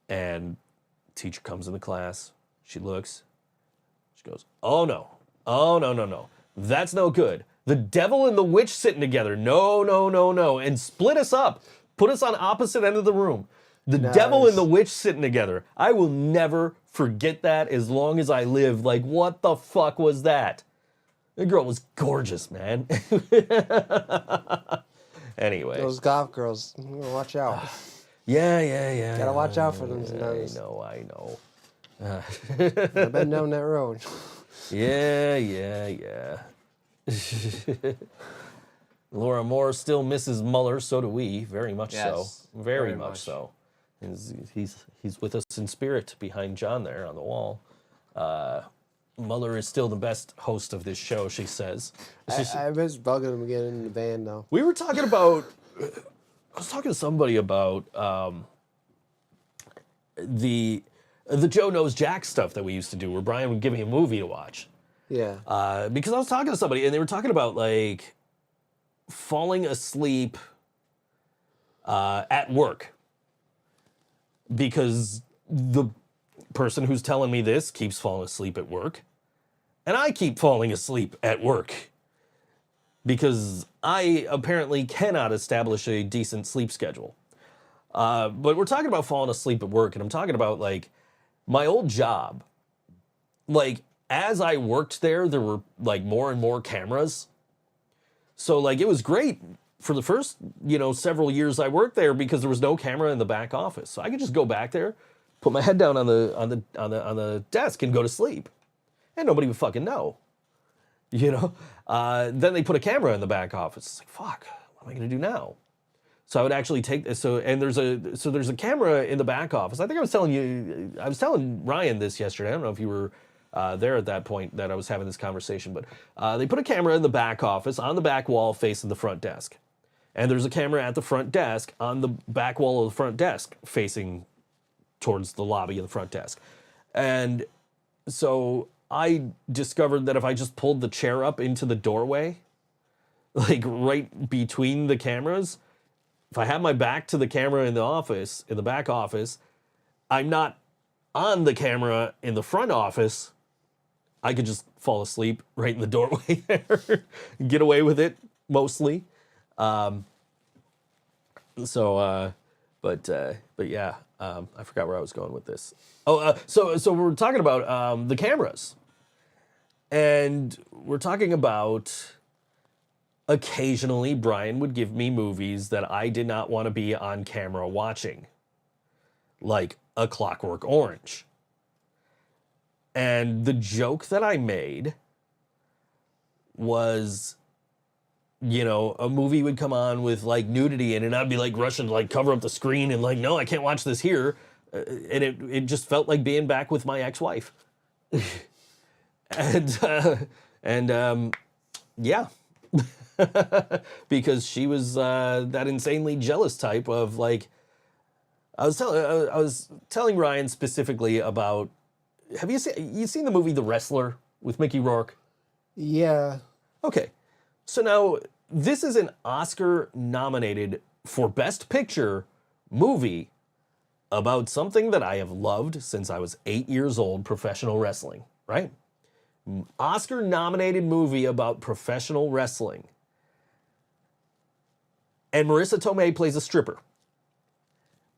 And teacher comes in the class, she looks, she goes, oh no, that's no good. The devil and the witch sitting together, no, and split us up, put us on opposite end of the room. The devil and the witch sitting together. I will never forget that as long as I live. Like, what the fuck was that? The girl was gorgeous, man. Anyway. Those goth girls, watch out. Yeah. Gotta watch out for them sometimes. I know. I've been down that road. Yeah. Laura Moore still misses Mueller, so do we, very much so. Very much so. He's with us in spirit behind John there on the wall. Mueller is still the best host of this show, she says. I was bugging him again in the van, though. We were talking about, I was talking to somebody about the Joe Knows Jack stuff that we used to do, where Brian would give me a movie to watch. Yeah. Because I was talking to somebody, and they were talking about, like, falling asleep at work. Because the person who's telling me this keeps falling asleep at work. And I keep falling asleep at work. Because I apparently cannot establish a decent sleep schedule. But we're talking about falling asleep at work, and I'm talking about, like, my old job. Like, as I worked there were, like, more and more cameras. So, like, it was great for the first, several years I worked there because there was no camera in the back office. So I could just go back there, put my head down on the desk and go to sleep. And nobody would fucking know. Then they put a camera in the back office. It's like, fuck, what am I gonna do now? So I would actually take this. So there's a camera in the back office. I think I was telling Ryan this yesterday. I don't know if you were there at that point that I was having this conversation, but they put a camera in the back office on the back wall facing the front desk. And there's a camera at the front desk on the back wall of the front desk facing towards the lobby of the front desk. And so I discovered that if I just pulled the chair up into the doorway, like right between the cameras, if I have my back to the camera in the office, in the back office, I'm not on the camera in the front office, I could just fall asleep right in the doorway there, get away with it mostly. But yeah, I forgot where I was going with this. So we're talking about the cameras, and we're talking about occasionally Brian would give me movies that I did not want to be on camera watching, like A Clockwork Orange. And the joke that I made was, a movie would come on with like nudity in it, and I'd be like rushing to like cover up the screen and like, no, I can't watch this here. And it just felt like being back with my ex-wife. Yeah. Because she was that insanely jealous type of like, I was telling Ryan specifically about, have you seen the movie The Wrestler with Mickey Rourke? Yeah. Okay. So now this is an Oscar nominated for Best Picture movie about something that I have loved since I was 8 years old, professional wrestling, right? Oscar nominated movie about professional wrestling. And Marissa Tomei plays a stripper.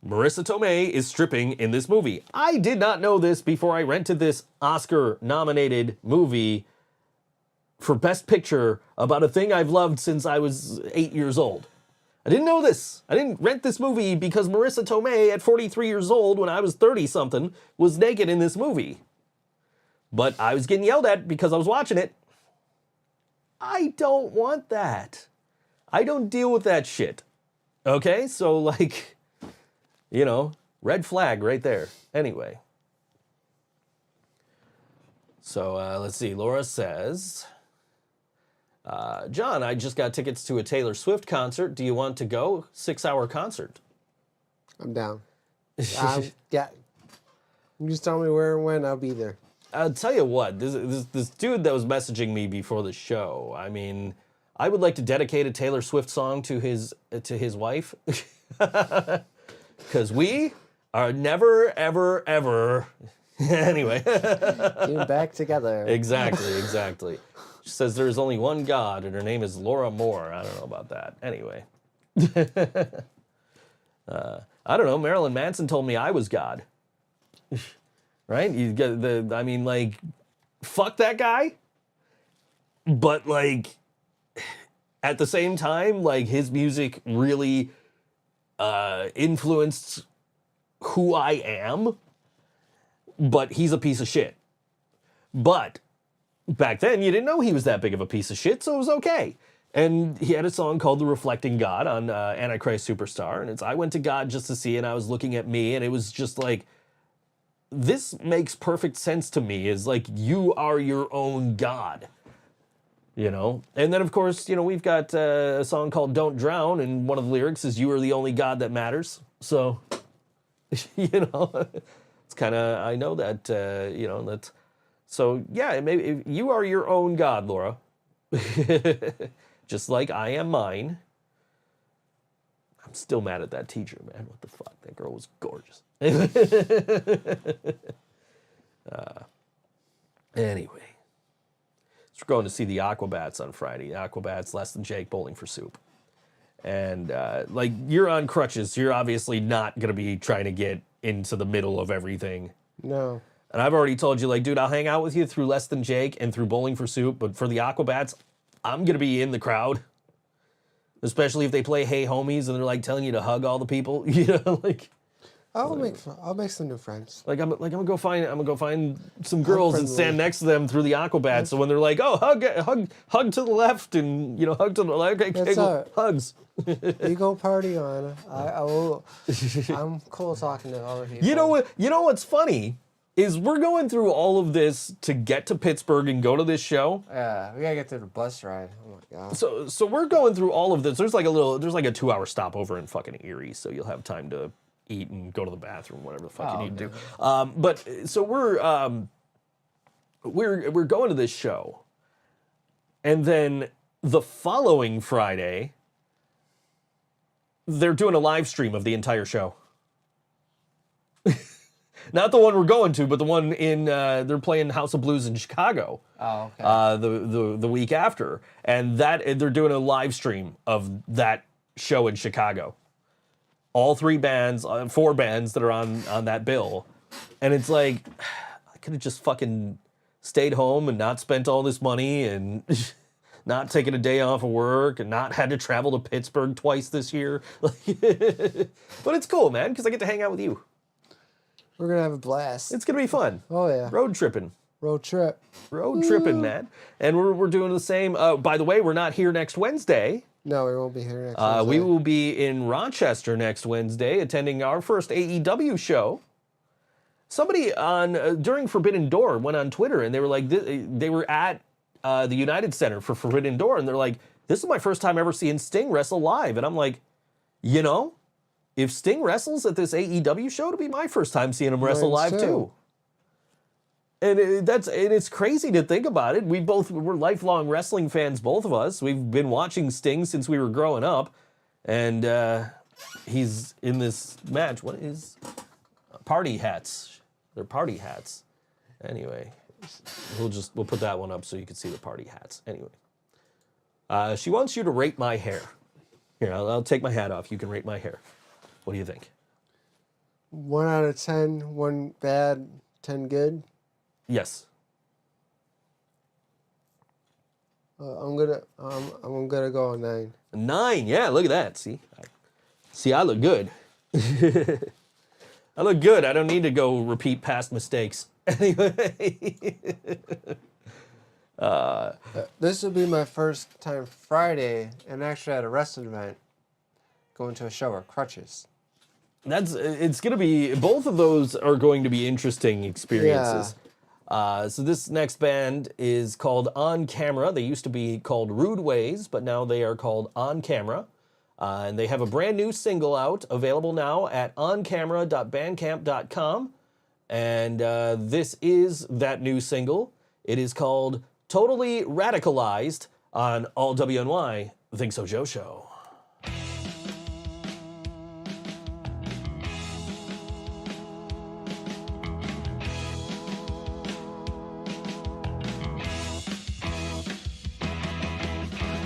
Marissa Tomei is stripping in this movie. I did not know this before I rented this Oscar-nominated movie for Best Picture about a thing I've loved since I was 8 years old. I didn't know this. I didn't rent this movie because Marissa Tomei, at 43 years old, when I was 30-something, was naked in this movie. But I was getting yelled at because I was watching it. I don't want that. I don't deal with that shit. Okay? So, like, you know, red flag right there. Anyway. So, let's see. Laura says... John, I just got tickets to a Taylor Swift concert. Do you want to go? 6-hour concert. I'm down. Yeah. You just tell me where and when, I'll be there. I'll tell you what, this dude that was messaging me before the show, I mean, I would like to dedicate a Taylor Swift song to his wife. Because we are never, ever, ever... Anyway. Getting back together. Exactly. She says there's only one God, and her name is Laura Moore. I don't know about that. Anyway. I don't know. Marilyn Manson told me I was God. Right? You get I mean, like, fuck that guy. But, like, at the same time, like, his music really influenced who I am. But he's a piece of shit. But back then, you didn't know he was that big of a piece of shit, so it was okay. And he had a song called The Reflecting God on Antichrist Superstar, and I went to God just to see, and I was looking at me, and it was just like, this makes perfect sense to me, is like, you are your own God, you know? And then, of course, you know, we've got a song called Don't Drown, and one of the lyrics is, you are the only God that matters. So, you know, it's kind of, I know that, you know, that... So, yeah, maybe you are your own God, Laura. Just like I am mine. I'm still mad at that teacher, man. What the fuck? That girl was gorgeous. Anyway. So we're going to see the Aquabats on Friday. Aquabats, Less Than Jake, Bowling for Soup. And, like, you're on crutches. You're obviously not going to be trying to get into the middle of everything. No. And I've already told you, like, dude, I'll hang out with you through Less Than Jake and through Bowling for Soup, but for the Aquabats, I'm going to be in the crowd. Especially if they play Hey Homies and they're, like, telling you to hug all the people, you know, like... I'll make some new friends. Like, I'm gonna go find some girls and stand next to them through the Aquabats, so when they're like, oh, hug to the left, and, you know, hug to the left, okay, cool, hugs. You go party on. I'm cool talking to other people. You know what's funny? Is we're going through all of this to get to Pittsburgh and go to this show. Yeah, we gotta get through the bus ride. Oh my god. So we're going through all of this. There's like a 2-hour stopover in fucking Erie, so you'll have time to eat and go to the bathroom, whatever the fuck you need to do. But so we're going to this show, and then the following Friday, they're doing a live stream of the entire show. Not the one we're going to, but the one in, they're playing House of Blues in Chicago. Oh, okay. The week after. And they're doing a live stream of that show in Chicago. All 4 bands that are on that bill. And it's like, I could have just fucking stayed home and not spent all this money and not taken a day off of work and not had to travel to Pittsburgh twice this year. But it's cool, man, because I get to hang out with you. We're gonna have a blast. It's gonna be fun. Oh yeah. Road tripping, man. And we're doing the same. By the way, we're not here next Wednesday. No, we won't be here next Wednesday. We will be in Rochester next Wednesday, attending our first AEW show. Somebody during Forbidden Door went on Twitter and they were like, they were at the United Center for Forbidden Door, and they're like, this is my first time ever seeing Sting wrestle live. And I'm like, you know, if Sting wrestles at this AEW show, it'll be my first time seeing him wrestle live too. And it's crazy to think about it. We're lifelong wrestling fans, both of us. We've been watching Sting since we were growing up, and he's in this match. What is party hats? They're party hats. Anyway, we'll put that one up so you can see the party hats. Anyway, she wants you to rate my hair. Here, I'll take my hat off. You can rate my hair. What do you think? 1 out of 10, 1 bad, 10 good. Yes. I'm gonna go on 9. 9, yeah, look at that. See, I look good. I look good. I don't need to go repeat past mistakes. Anyway. This will be my first time Friday, and actually at a wrestling event, going to a show with crutches. It's gonna be, both of those are going to be interesting experiences. So this next band is called On Camera. They used to be called Rude Ways, but now they are called On Camera. And they have a brand new single out, available now at oncamera.bandcamp.com. And this is that new single. It is called Totally Radicalized on All WNY, ThinkSoJoE Show.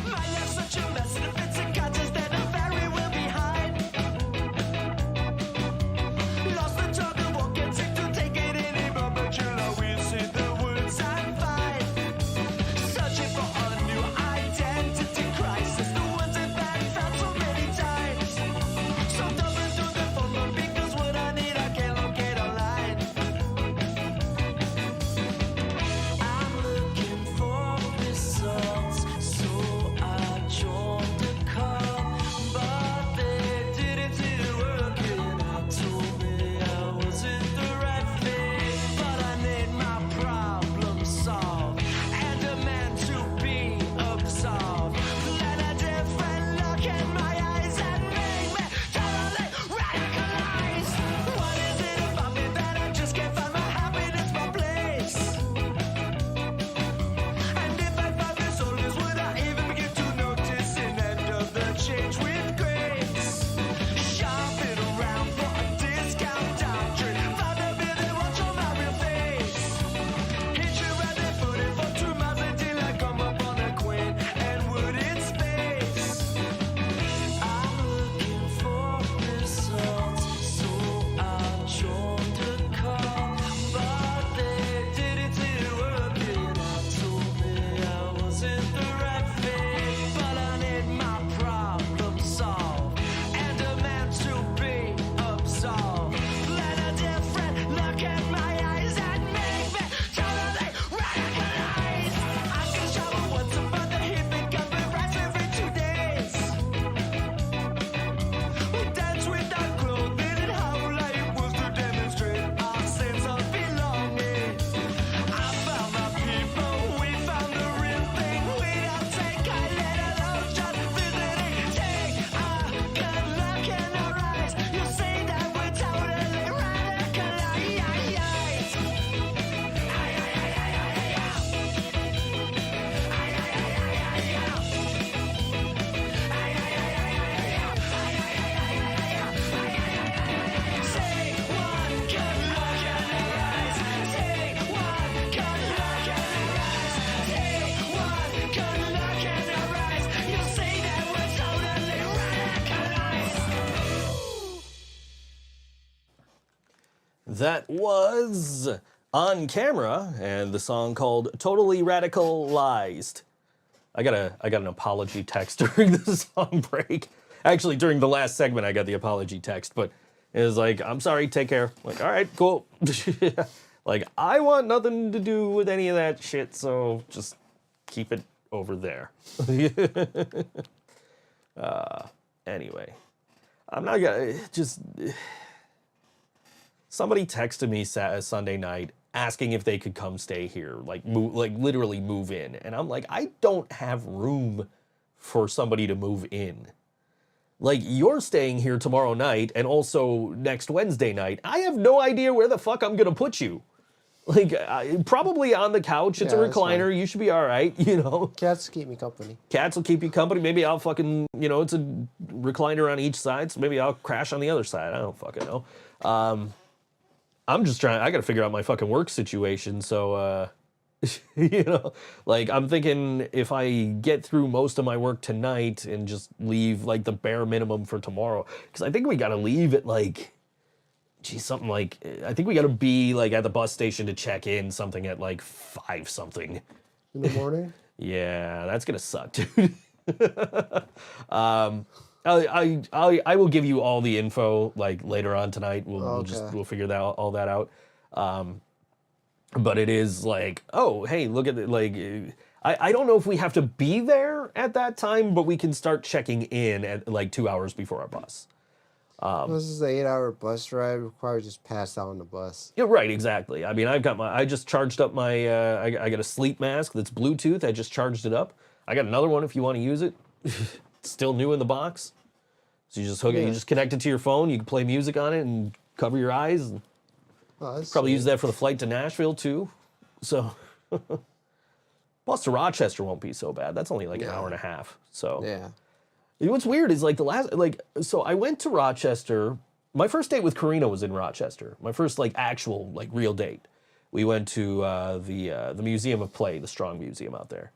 My life's such a mess and it fits in conscious that I'm very well behind. Lost the talk won't get sick to take it anymore, but you'll always see the words I find. Searching for a new identity crisis, the ones that I've found so many times. So dumbing through the phone book because what I need I can't locate online. I'm looking for results, so I joined the call, but they didn't work and I told me I wasn't the right fit, but I need my problem solved and a man to be absolved. Let a different look in my eyes and make me totally radicalized. What is it about me that I just can't find my happiness, my place? And if I found this always, would I even begin to notice an end of the change with grace? Shopping around for a discount doctrine, found a bill that won't show my real face. Hit you right there, footing for 2 miles until I come up on a queen and wood in space. I'm looking for results, so I joined the call, but they didn't work and I told me I wasn't the right fit, but I need my problem solved and a man to be absolved. Let a different look in my eyes and make me totally radicalized. I can shower once a month and heat pick up and rise every 2 days. We dance without clothing and how life was to demonstrate our sense of belonging. I found my people, we found the real thing. We don't take a little love just visiting. Take a good look in our eyes. You say that we're totally radicalized. Say one good look in our eyes. Take one good look in our eyes. Take one good look in our eyes. You say that we're totally radicalized. That was On Camera, and the song called Totally Radicalized. I got an apology text during the song break. Actually, during the last segment, I got the apology text, but it was like, I'm sorry, take care. Like, all right, cool. Like, I want nothing to do with any of that shit, so just keep it over there. Anyway, I'm not gonna just. Somebody texted me Sunday night asking if they could come stay here, like literally move in, and I'm like, I don't have room for somebody to move in. Like, you're staying here tomorrow night and also next Wednesday night. I have no idea where the fuck I'm gonna put you. Like, probably on the couch. It's a Yeah, that's recliner. fine. You should be all right, you know. Cats keep me company. Cats will keep you company. Maybe I'll fucking, it's a recliner on each side, so maybe I'll crash on the other side. I don't fucking know. I'm just trying, I gotta figure out my fucking work situation, so, like, I'm thinking if I get through most of my work tonight and just leave, like, the bare minimum for tomorrow, because I think we gotta leave at, like, something like, I think we gotta be, like, at the bus station to check in something at, like, 5 something. In the morning? Yeah, that's gonna suck, dude. I will give you all the info like later on tonight. We'll figure that all that out. But it is like, oh, hey, look at it. Like, I don't know if we have to be there at that time, but we can start checking in at like 2 hours before our bus. This is an 8-hour bus ride. We'll probably just pass out on the bus. Yeah, right, exactly. I mean, I just charged up my, I got a sleep mask that's Bluetooth. I just charged it up. I got another one if you want to use it. It's still new in the box. So you just hook it, you just connect it to your phone. You can play music on it and cover your eyes. And probably use that for the flight to Nashville too. So, bus to Rochester won't be so bad. That's only like an hour and a half. So Yeah. What's weird is like so I went to Rochester. My first date with Karina was in Rochester. My first like actual like real date. We went to the Museum of Play, the Strong Museum out there.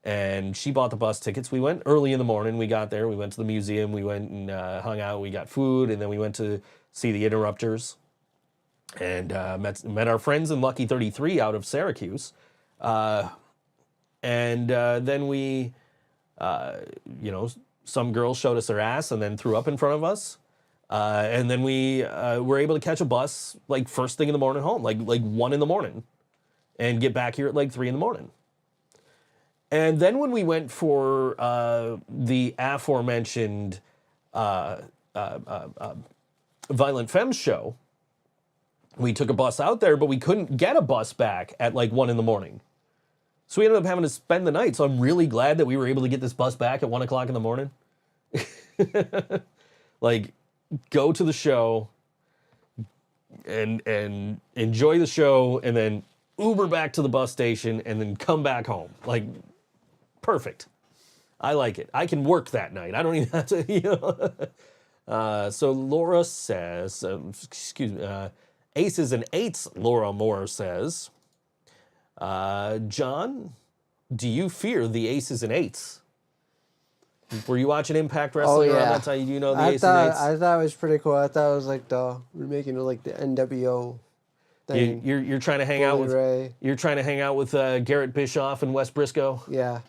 And she bought the bus tickets. We went early in the morning. We got there. We went to the museum. We went and hung out. We got food. And then we went to see the Interrupters. And met our friends in Lucky 33 out of Syracuse. And then we, some girl showed us her ass and then threw up in front of us. And then we were able to catch a bus like first thing in the morning home, like 1 in the morning, and get back here at like 3 in the morning. And then when we went for the aforementioned Violent Femmes show, we took a bus out there, but we couldn't get a bus back at like 1 in the morning. So we ended up having to spend the night. So I'm really glad that we were able to get this bus back at 1 o'clock in the morning. Like, go to the show and enjoy the show, and then Uber back to the bus station, and then come back home. Like, perfect. I like it. I can work that night. I don't even have to, so Laura says, Aces and Eights, Laura Moore says, John, do you fear the Aces and Eights? Were you watching Impact Wrestling around that time? You know the Aces and Eights? I thought it was pretty cool. I thought it was like we're making it like the NWO thing. You're trying to hang out with Ray. You're trying to hang out with Garrett Bischoff and Wes Briscoe. Yeah.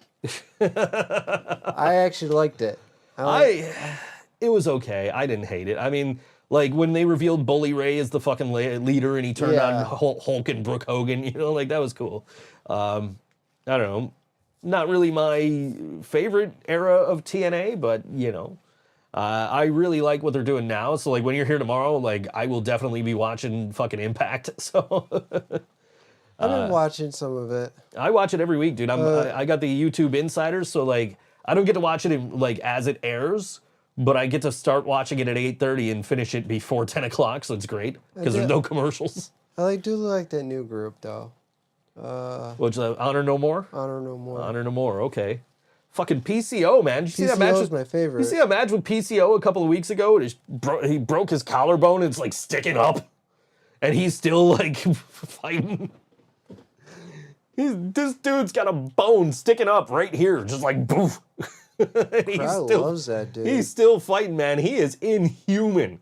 I actually liked it. It was okay. I didn't hate it. I mean, like when they revealed Bully Ray as the fucking leader and he turned on Hulk and Brooke Hogan, like that was cool. I don't know. Not really my favorite era of TNA, but I really like what they're doing now. So like when you're here tomorrow, like I will definitely be watching fucking Impact. So I've been watching some of it. I watch it every week, dude. I got the YouTube Insiders, so like I don't get to watch it like as it airs, but I get to start watching it at 8:30 and finish it before 10 o'clock. So it's great because there's no commercials. I do like that new group though. Which Honor No More? Honor No More. Honor No More. Okay. Fucking PCO, man. Did you see that match? PCO is my favorite. You see that match with PCO a couple of weeks ago? He broke his collarbone and it's like sticking up, and he's still like fighting. This dude's got a bone sticking up right here, just like boof. Crowd loves that dude. He's still fighting, man. He is inhuman.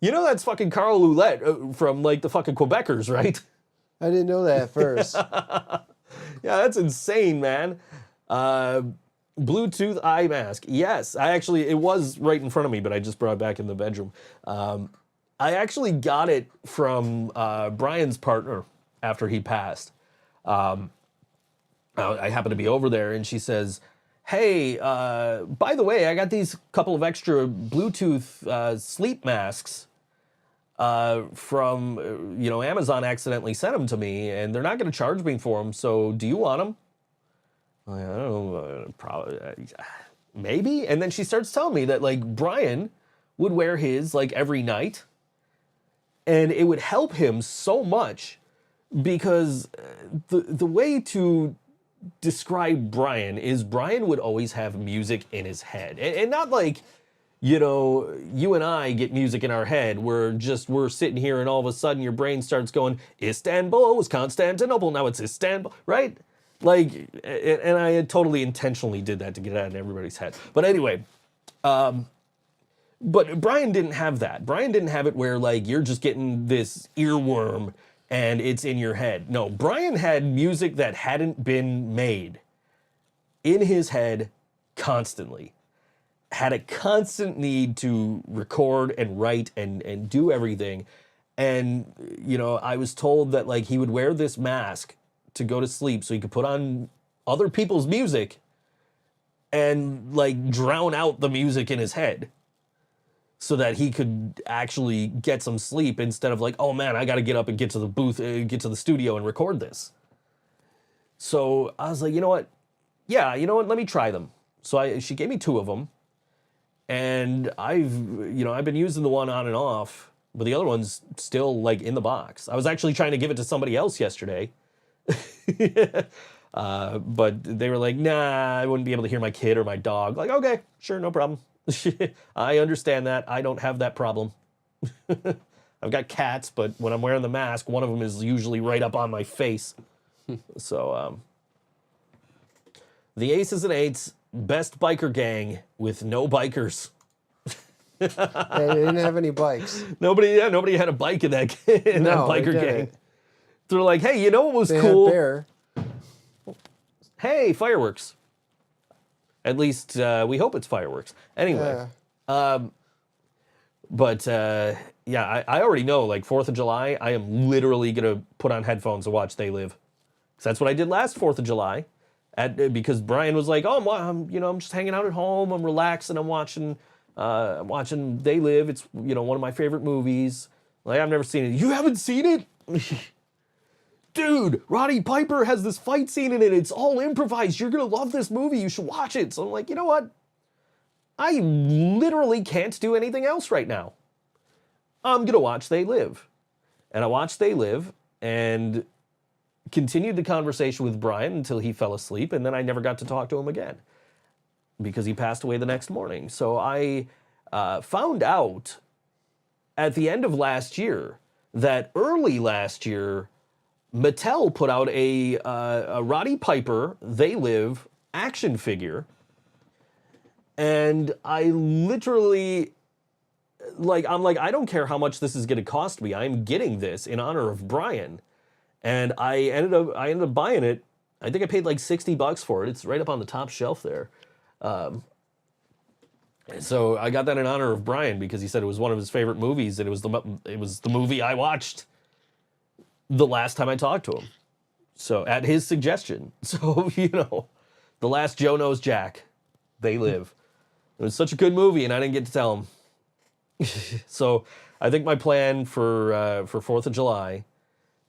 You know that's fucking Carl Ouellette from like the fucking Quebecers, right? I didn't know that at first. Yeah, that's insane, man. Bluetooth eye mask. Yes, it was right in front of me, but I just brought it back in the bedroom. I actually got it from Brian's partner after he passed. I happened to be over there, and she says, hey, by the way, I got these couple of extra Bluetooth sleep masks from, Amazon accidentally sent them to me, and they're not going to charge me for them, so do you want them? I don't know, probably, maybe. And then she starts telling me that, like, Brian would wear his, like, every night, and it would help him so much because the way to describe Brian is Brian would always have music in his head. And not like, you and I get music in our head. We're sitting here and all of a sudden your brain starts going, Istanbul was Constantinople, now it's Istanbul, right? Like, and I totally intentionally did that to get out of everybody's head. But anyway, but Brian didn't have that. Brian didn't have it where, like, you're just getting this earworm and it's in your head. No, Brian had music that hadn't been made in his head constantly. Had a constant need to record and write and do everything. And, you know, I was told that, like, he would wear this mask to go to sleep so he could put on other people's music and, like, drown out the music in his head so that he could actually get some sleep instead of like, oh man, I got to get up and get to the booth, get to the studio and record this. So I was like, you know what? Yeah, you know what? Let me try them. So she gave me 2 of them. And I've been using the one on and off, but the other one's still like in the box. I was actually trying to give it to somebody else yesterday. But they were like, nah, I wouldn't be able to hear my kid or my dog. Like, okay, sure, no problem. I understand that. I don't have that problem. I've got cats, but when I'm wearing the mask, one of them is usually right up on my face. So, the Aces and Eights, best biker gang with no bikers. They didn't have any bikes. Nobody had a bike in that that biker gang. They're like, hey, you know what was They cool? had bear. Hey, fireworks. At least we hope it's fireworks. Anyway, Yeah. Yeah, I already know, like, 4th of July, I am literally going to put on headphones and watch They Live. Because that's what I did last 4th of July. Because Brian was like, oh, I'm just hanging out at home, I'm relaxing, I'm watching They Live. It's, one of my favorite movies. Like, I've never seen it. You haven't seen it? Dude, Roddy Piper has this fight scene in it. It's all improvised. You're going to love this movie. You should watch it. So I'm like, you know what? I literally can't do anything else right now. I'm going to watch They Live. And I watched They Live and continued the conversation with Brian until he fell asleep. And then I never got to talk to him again because he passed away the next morning. So I found out at the end of last year that early last year, Mattel put out a Roddy Piper They Live action figure, and I literally, I'm like, I don't care how much this is going to cost me. I'm getting this in honor of Brian, and I ended up buying it. I think I paid like $60 for it. It's right up on the top shelf there. So I got that in honor of Brian because he said it was one of his favorite movies, and it was the movie I watched the last time I talked to him. So at his suggestion. So, The Last Joe Knows Jack. They Live. It was such a good movie and I didn't get to tell him. So I think my plan for 4th of July,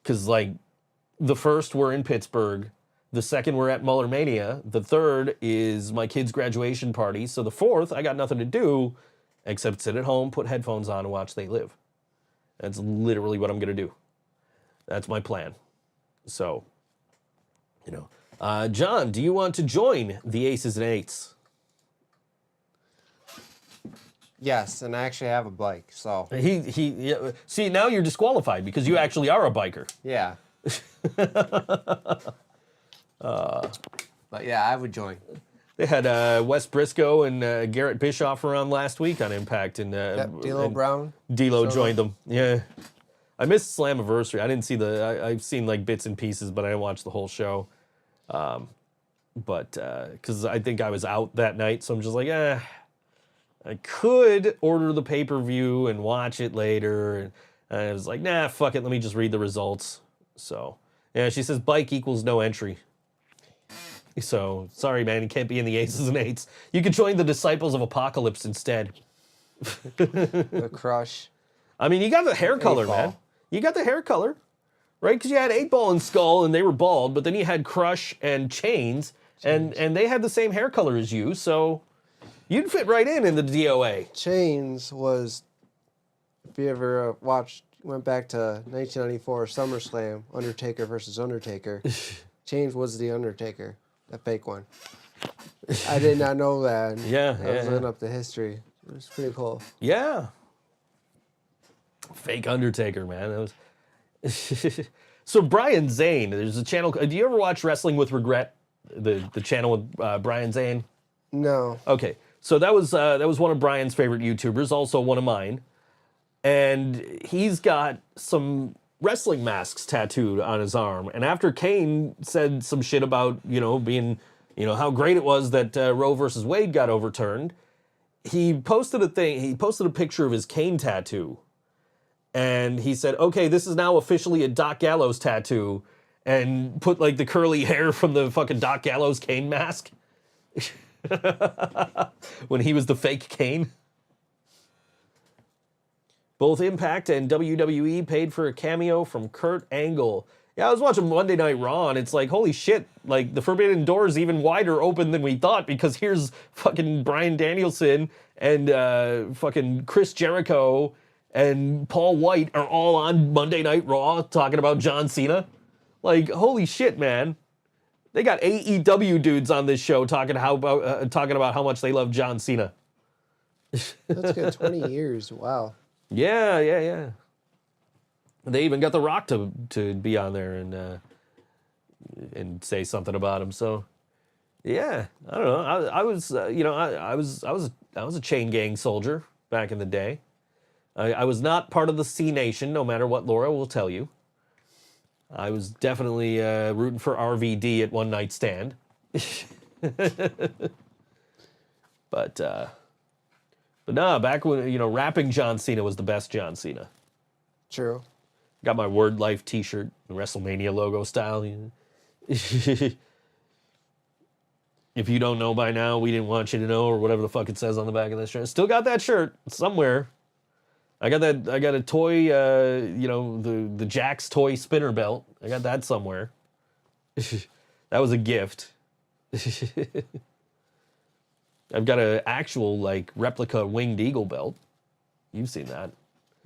because the first we're in Pittsburgh, the second we're at Muller Mania, the third is my kid's graduation party. So the 4th, I got nothing to do except sit at home, put headphones on and watch They Live. That's literally what I'm going to do. That's my plan. So, John, do you want to join the Aces and Eights? Yes, and I actually have a bike, so. See, now you're disqualified because you actually are a biker. Yeah. But yeah, I would join. They had Wes Briscoe and Garrett Bischoff around last week on Impact, and D'Lo Brown. D'Lo joined them. Yeah. I missed Slammiversary. I didn't see I've seen bits and pieces, but I didn't watch the whole show. Because I think I was out that night, so I'm just like, I could order the pay-per-view and watch it later. And I was like, nah, fuck it. Let me just read the results. So, yeah, she says bike equals no entry. So, sorry, man, you can't be in the Aces and Eights. You could join the Disciples of Apocalypse instead. The Crush. I mean, you got the hair color, man. You got the hair color, right? Because you had 8-Ball and Skull, and they were bald, but then you had Crush and Chains, and they had the same hair color as you, so you'd fit right in the DOA. Chains was, if you ever went back to 1994 SummerSlam, Undertaker versus Undertaker, Chains was the Undertaker, the fake one. I did not know that. Yeah, I was looking up the history. It was pretty cool. Yeah. Fake Undertaker, man. That was So Brian Zane, there's a channel. Do you ever watch Wrestling with Regret? The channel with Brian Zane? No. Okay. So that was one of Brian's favorite YouTubers, also one of mine. And he's got some wrestling masks tattooed on his arm. And after Kane said some shit about, being you know, how great it was that Roe versus Wade got overturned. He posted a picture of his cane tattoo. And he said, okay, this is now officially a Doc Gallows tattoo. And put like the curly hair from the fucking Doc Gallows cane mask. When he was the fake cane. Both Impact and WWE paid for a cameo from Kurt Angle. Yeah, I was watching Monday Night Raw, and it's like, holy shit, like, the Forbidden Door is even wider open than we thought, because here's fucking Bryan Danielson and fucking Chris Jericho and Paul White are all on Monday Night Raw talking about John Cena. Like, holy shit, man. They got AEW dudes on this show talking about how much they love John Cena. That's good. 20 years. Wow. Yeah. They even got The Rock to be on there and say something about him. So, yeah, I don't know. I was a chain gang soldier back in the day. I was not part of the C Nation, no matter what Laura will tell you. I was definitely rooting for RVD at One Night Stand. But nah, back when, you know, rapping John Cena was the best John Cena. True. Got my Word Life t-shirt, the WrestleMania logo style. You know. If you don't know by now, we didn't want you to know, or whatever the fuck it says on the back of that shirt. Still got that shirt somewhere. I got a toy, you know, the Jack's toy spinner belt. I got that somewhere. That was a gift. I've got an actual, like, replica winged eagle belt. You've seen that.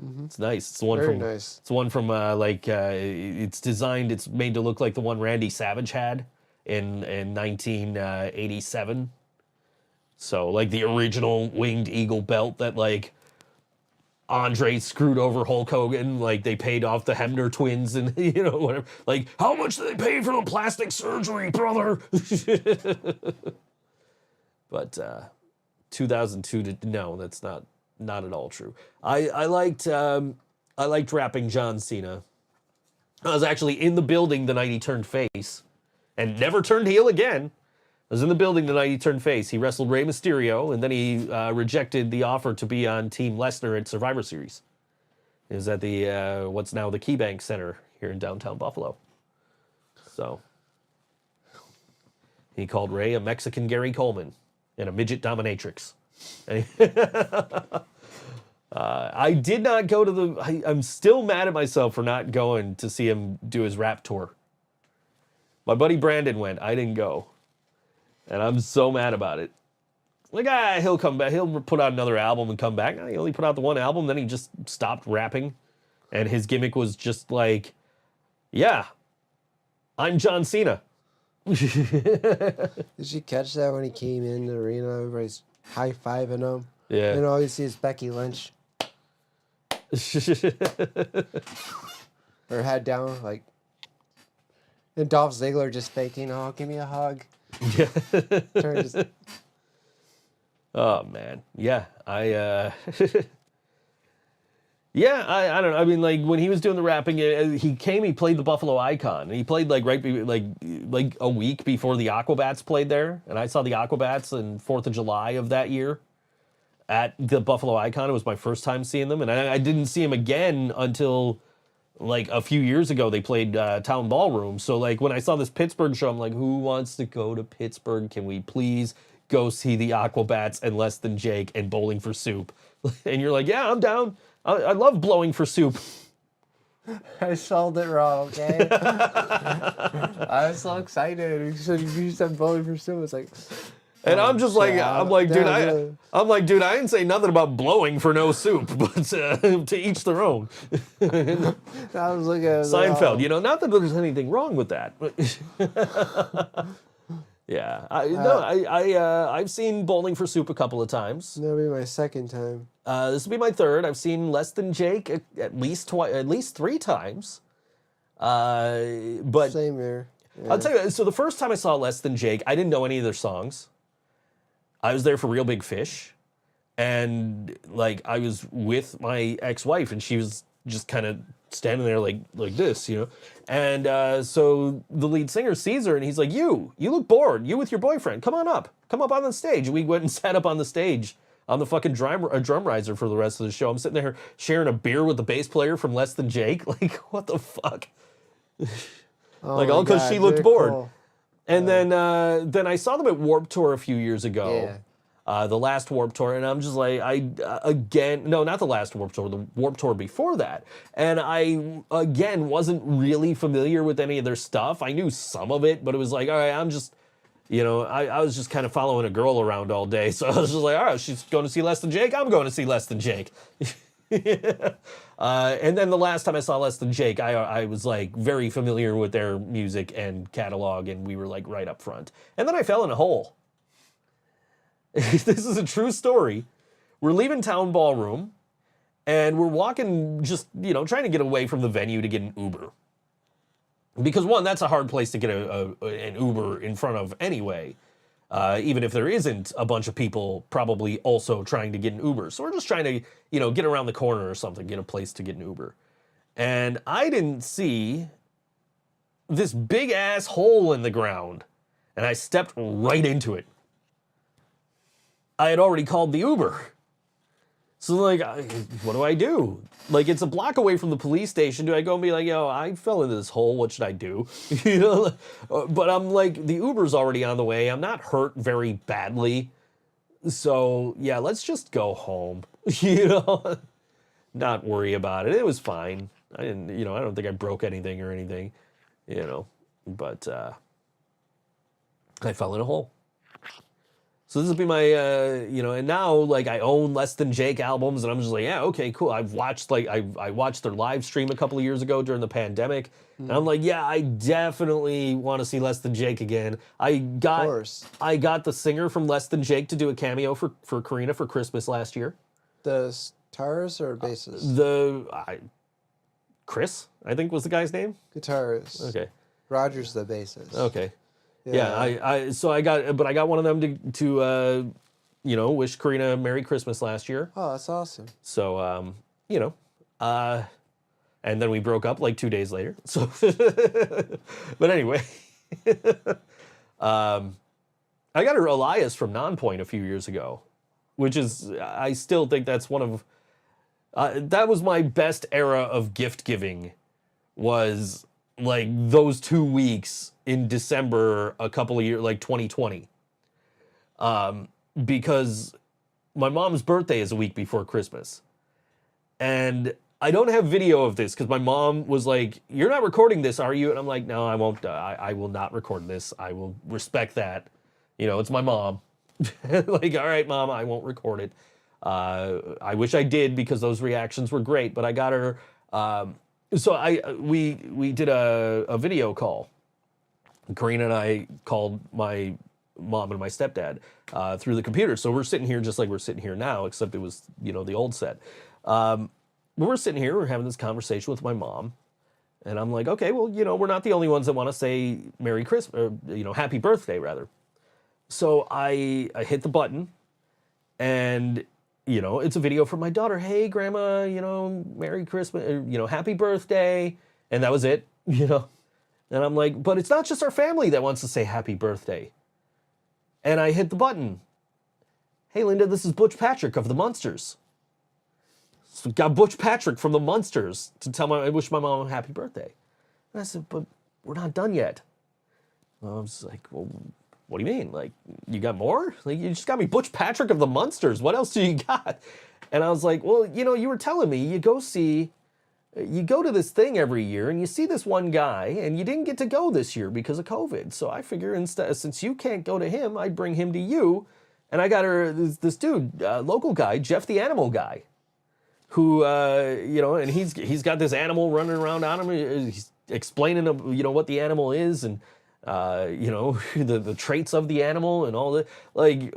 Mm-hmm. It's nice. It's the one nice. It's the one from it's designed. It's made to look like the one Randy Savage had in 1987. So, like, the original winged eagle belt that, like, Andre screwed over Hulk Hogan, like they paid off the Hebner twins and, you know, whatever. Like, how much did they pay for the plastic surgery, brother? But 2002, no, that's not at all true. I liked rapping John Cena. I was actually in the building the night he turned face and never turned heel again. I was in the building the night he turned face. He wrestled Rey Mysterio, and then he rejected the offer to be on Team Lesnar at Survivor Series. It was at the what's now the KeyBank Center here in downtown Buffalo. So he called Rey a Mexican Gary Coleman and a midget dominatrix. I did not go to the... I'm still mad at myself for not going to see him do his rap tour. My buddy Brandon went. I didn't go. And I'm so mad about it. Like, he'll come back. He'll put out another album and come back. He only put out the one album, then he just stopped rapping. And his gimmick was just like, yeah, I'm John Cena. Did you catch that when he came in the arena? Everybody's high-fiving him. Yeah. And all you see is Becky Lynch. Her head down, like... And Dolph Ziggler just faking, oh, give me a hug. Yeah. Turns. Oh man, yeah, yeah, I don't know. I mean, like when he was doing the rapping, he played the Buffalo Icon, and he played like like a week before the Aquabats played there, and I saw the Aquabats on 4th of July of that year at the Buffalo Icon. It was my first time seeing them, and I didn't see him again until like a few years ago. They played Town Ballroom. So like when I saw this Pittsburgh show, I'm like, who wants to go to Pittsburgh? Can we please go see the Aquabats and Less Than Jake and Bowling for Soup? And you're like, yeah, I'm down. I love blowing for soup. I sold it wrong, okay? I was so excited. You said Bowling for Soup. It's like... And I'm just like, I'm like, dude, I didn't say nothing about blowing for no soup, but to each their own. I was looking at Seinfeld, you know, not that there's anything wrong with that, but yeah, I've seen Bowling for Soup a couple of times. That'll be my second time. This will be my third. I've seen Less Than Jake at least 3 times. But same here. Yeah. I'll tell you, so the first time I saw Less Than Jake, I didn't know any of their songs. I was there for Real Big Fish, and like I was with my ex-wife, and she was just kind of standing there like this, you know. And so the lead singer sees her and he's like, you look bored. You with your boyfriend. Come on the stage. And we went and sat up on the stage on the fucking drum riser for the rest of the show. I'm sitting there sharing a beer with the bass player from Less Than Jake. Like, what the fuck? Like, all because she looked bored. Cool. And then I saw them at Warped Tour a few years ago. Yeah. The last Warped Tour, and I'm just like, no, not the last Warped Tour, the Warped Tour before that. And I, again, wasn't really familiar with any of their stuff. I knew some of it, but it was like, all right, I'm just, you know, I was just kind of following a girl around all day. So I was just like, all right, she's going to see Less Than Jake, I'm going to see Less Than Jake. And then the last time I saw Less Than Jake, I was like very familiar with their music and catalog, and we were like right up front. And then I fell in a hole. This is a true story. We're leaving Town Ballroom, and we're walking just, you know, trying to get away from the venue to get an Uber. Because one, that's a hard place to get an Uber in front of anyway. Even if there isn't a bunch of people probably also trying to get an Uber. So we're just trying to, you know, get around the corner or something, get a place to get an Uber. And I didn't see this big ass hole in the ground, and I stepped right into it. I had already called the Uber. So like, what do I do? Like, it's a block away from the police station. Do I go and be like, yo, I fell into this hole. What should I do? You know, but I'm like, the Uber's already on the way. I'm not hurt very badly. So yeah, let's just go home, you know, not worry about it. It was fine. I didn't, you know, I don't think I broke anything or anything, you know, but I fell in a hole. So this will be my, you know, and now like I own Less Than Jake albums, and I'm just like, yeah, okay, cool. I've watched like I watched their live stream a couple of years ago during the pandemic, and I'm like, yeah, I definitely want to see Less Than Jake again. I got the singer from Less Than Jake to do a cameo for Karina for Christmas last year. The guitars or basses? Chris, I think was the guy's name. Guitars. Okay. Roger's the bassist. Okay. Yeah, I got one of them to you know, wish Karina Merry Christmas last year. Oh, that's awesome. So, you know, and then we broke up like 2 days later. So, but anyway, I got her Elias from Nonpoint a few years ago, which is, I still think that's one of, that was my best era of gift giving, was like those 2 weeks in December a couple of years, like 2020. Because my mom's birthday is a week before Christmas. And I don't have video of this because my mom was like, you're not recording this, are you? And I'm like, no, I won't. I will not record this. I will respect that. You know, it's my mom. Like, all right, Mom, I won't record it. I wish I did because those reactions were great, but I got her. So we did a video call. Karina and I called my mom and my stepdad through the computer. So we're sitting here just like we're sitting here now, except it was, you know, the old set. But we're sitting here, we're having this conversation with my mom. And I'm like, okay, well, you know, we're not the only ones that want to say Merry Christmas, or, you know, Happy Birthday, rather. So I hit the button, and, you know, it's a video from my daughter. Hey, Grandma, you know, Merry Christmas, you know, Happy Birthday. And that was it, you know. And I'm like, but it's not just our family that wants to say happy birthday. And I hit the button. Hey, Linda, this is Butch Patrick of the Munsters. So got Butch Patrick from the Munsters to I wish my mom a happy birthday. And I said, but we're not done yet. And I was like, well, what do you mean? Like, you got more? Like, you just got me Butch Patrick of the Munsters. What else do you got? And I was like, well, you know, you were telling me you go to this thing every year and you see this one guy, and you didn't get to go this year because of COVID. So I figure instead, since you can't go to him, I'd bring him to you. And I got her this dude, local guy, Jeff the Animal Guy, who, you know, and he's got this animal running around on him. He's explaining, you know, what the animal is, and, you know, the traits of the animal and all that. Like,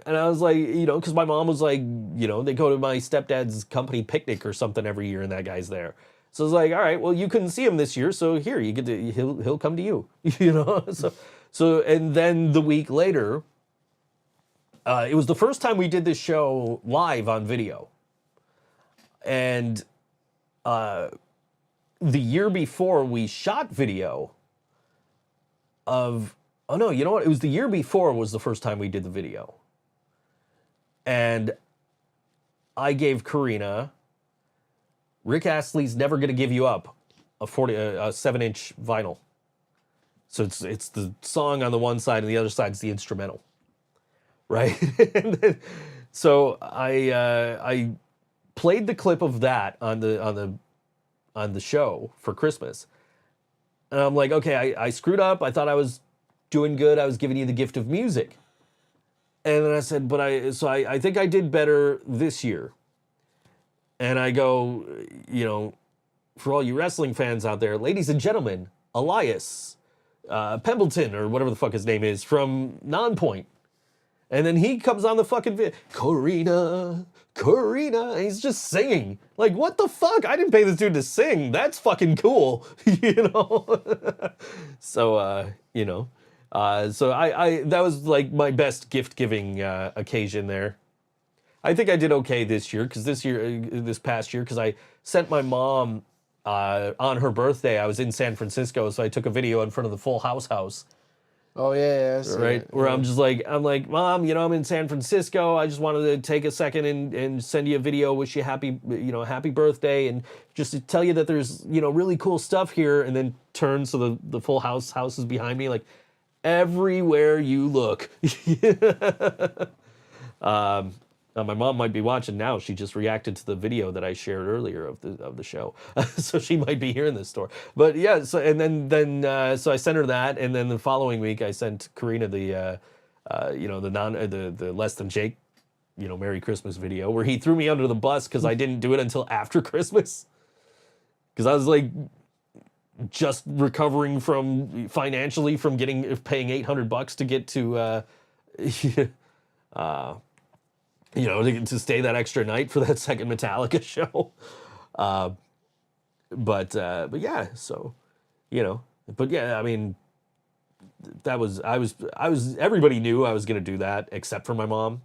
and I was like, you know, because my mom was like, you know, they go to my stepdad's company picnic or something every year, and that guy's there. So I was like, all right, well, you couldn't see him this year, so here, you get to, he'll come to you, you know. So, and then the week later, it was the first time we did this show live on video, and the year before we shot video of, oh no, you know what? It was the year before was the first time we did the video. And I gave Karina Rick Astley's Never Gonna Give You Up, a 7-inch vinyl. So it's the song on the one side and the other side is the instrumental. Right? And then, so I played the clip of that on the show for Christmas. And I'm like, okay, I screwed up. I thought I was doing good. I was giving you the gift of music. And then I said, but I think I did better this year. And I go, you know, for all you wrestling fans out there, ladies and gentlemen, Elias Pembleton, or whatever the fuck his name is, from Nonpoint. And then he comes on the fucking video, Karina, and he's just singing. Like, what the fuck? I didn't pay this dude to sing. That's fucking cool, you know? So, you know, so I that was like my best gift-giving occasion there. I think I did okay this year, because this past year, because I sent my mom on her birthday. I was in San Francisco, so I took a video in front of the Full House house. Oh yeah, I see Right, it. where Yeah. I'm like, Mom, you know, I'm in San Francisco. I just wanted to take a second and send you a video, wish you happy birthday, and just to tell you that there's, you know, really cool stuff here. And then turn so the Full House is behind me, like everywhere you look. Now my mom might be watching now. She just reacted to the video that I shared earlier of the show, so she might be hearing this story. But yeah, so and then so I sent her that, and then the following week I sent Karina the you know, the Less Than Jake, you know, Merry Christmas video, where he threw me under the bus because I didn't do it until after Christmas, because I was like just recovering financially from paying $800 to get to you know, to stay that extra night for that second Metallica show. But yeah, so, you know, but yeah, I mean, everybody knew I was going to do that, except for my mom,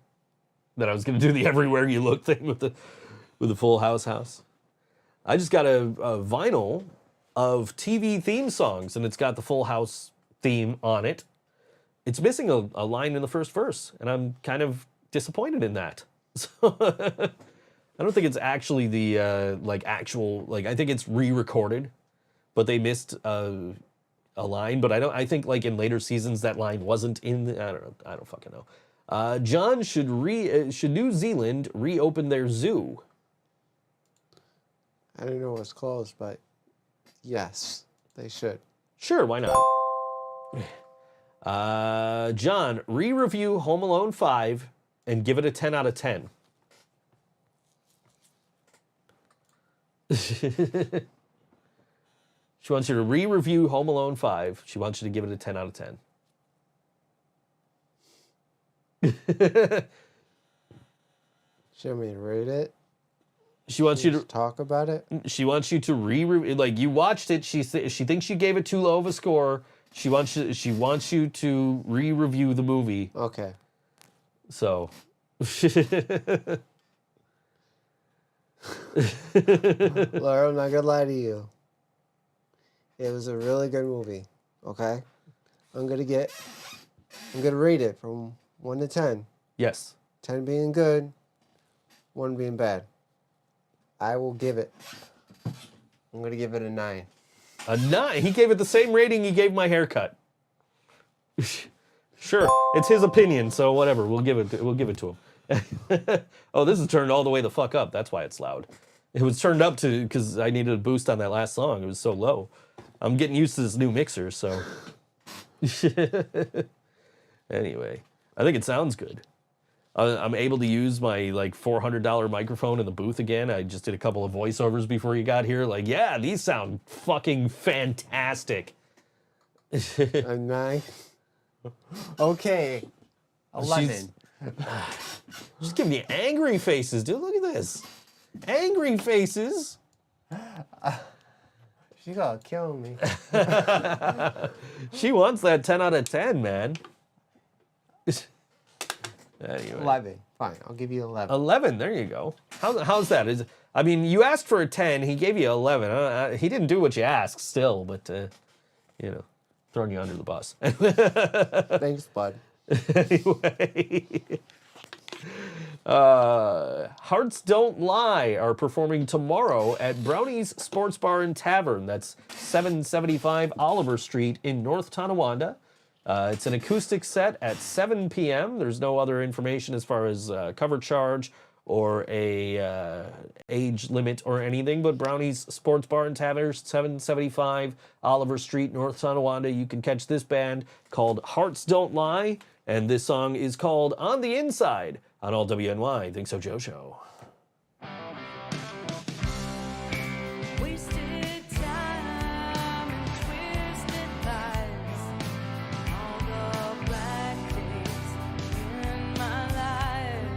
that I was going to do the Everywhere You Look thing with the Full House. I just got a vinyl of TV theme songs, and it's got the Full House theme on it. It's missing a line in the first verse, and I'm kind of disappointed in that. So I don't think it's actually the I think it's re-recorded, but they missed a line. But I think like in later seasons that line wasn't in I don't know. I don't fucking know. John, should New Zealand reopen their zoo? I don't know what's closed, but yes, they should. Sure, why not? John, re-review Home Alone 5 and give it a 10 out of 10. She wants you to re-review Home Alone 5. She wants you to give it a 10 out of 10. She want me to rate it? She wants you to talk about it? She wants you to re-review. Like, you watched it. She thinks you gave it too low of a score. She wants you to re-review the movie. Okay. So, Laura, I'm not gonna lie to you. It was a really good movie. Okay? I'm gonna rate it from 1 to 10. yes. 10 being good, 1 being bad. I will give it. I'm gonna give it a 9. A 9. He gave it the same rating he gave my haircut. Sure, it's his opinion, so whatever. We'll give it to him. Oh, this is turned all the way the fuck up. That's why it's loud. It was turned up to because I needed a boost on that last song. It was so low. I'm getting used to this new mixer, so. Anyway, I think it sounds good. I'm able to use my like $400 microphone in the booth again. I just did a couple of voiceovers before you got here. Like, yeah, these sound fucking fantastic. A 9. Okay. 11. Just giving me angry faces, dude. Look at this. Angry faces. She gonna kill me. She wants that 10 out of 10, man. Anyway. 11. Fine, I'll give you 11. 11, there you go. How's that? I mean, you asked for a 10. He gave you 11. He didn't do what you asked still, but, you know, throwing you under the bus. Thanks, bud. Anyway. Hearts Don't Lie are performing tomorrow at Brownie's Sports Bar and Tavern. That's 775 Oliver Street in North Tonawanda. It's an acoustic set at 7 p.m. There's no other information as far as cover charge or a age limit or anything, but Brownie's Sports Bar and Tavern, 775 Oliver Street, North Tonawanda. You can catch this band called Hearts Don't Lie, and this song is called On the Inside on all WNY. ThinkSoJoE Show. Wasted time and twisted lies, all the black days in my life.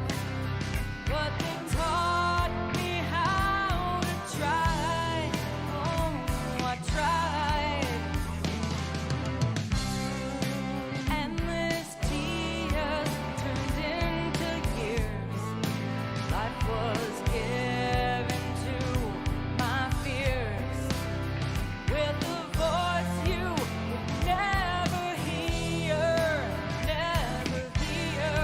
But they taught me how to try. Oh, I tried. Endless tears turned into years. Life was given to my fears with a voice you would never hear, never hear.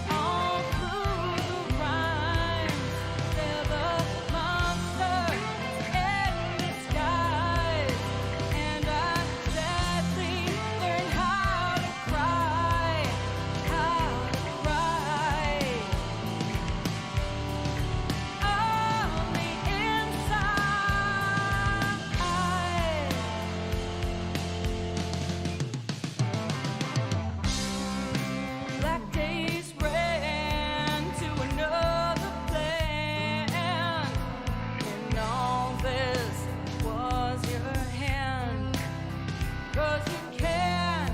All through the rhymes, they're the monster in disguise, and I sadly learned how to cry, how to cry. On the inside, black days ran to another plan, and all this was your hand. 'Cause you can,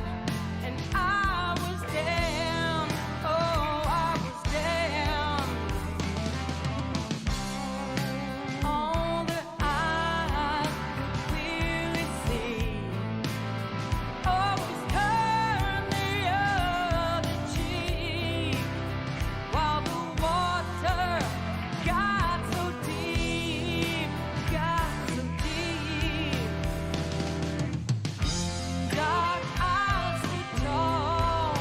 and I was damned. Oh, I was damned. All that I could clearly see always turn the other cheek, while the water got so deep, got so deep. Dark eyes stood tall,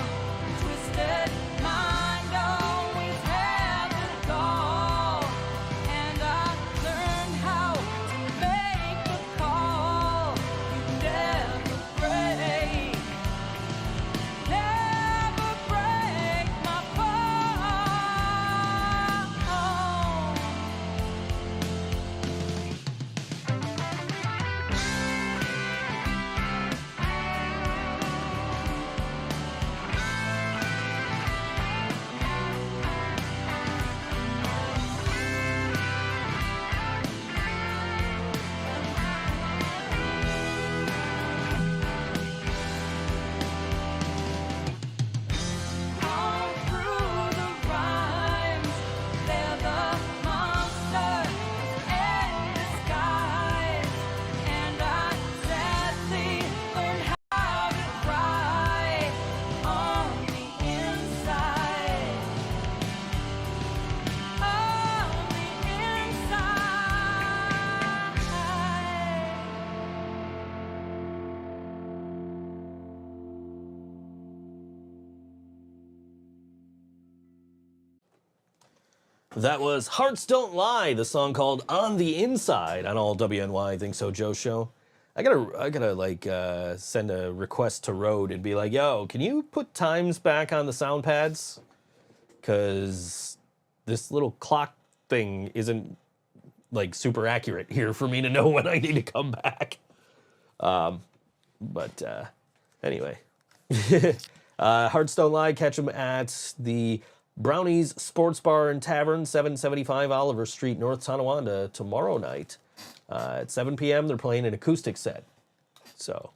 twisted mind always had the gall, and I learned how to make a call. You never break my fall. All through the rhymes, they're the monster in disguise, and I sadly learned how to cry on the inside. On the inside. That was Hearts Don't Lie, the song called On the Inside on all WNY ThinkSoJoE Show. I gotta like send a request to Rode and be like, yo, can you put times back on the sound pads? Cause this little clock thing isn't like super accurate here for me to know when I need to come back. But anyway, Hearts Don't Lie, catch them at the Brownie's Sports Bar and Tavern, 775 Oliver Street, North Tonawanda, tomorrow night. At 7 p.m., they're playing an acoustic set. So,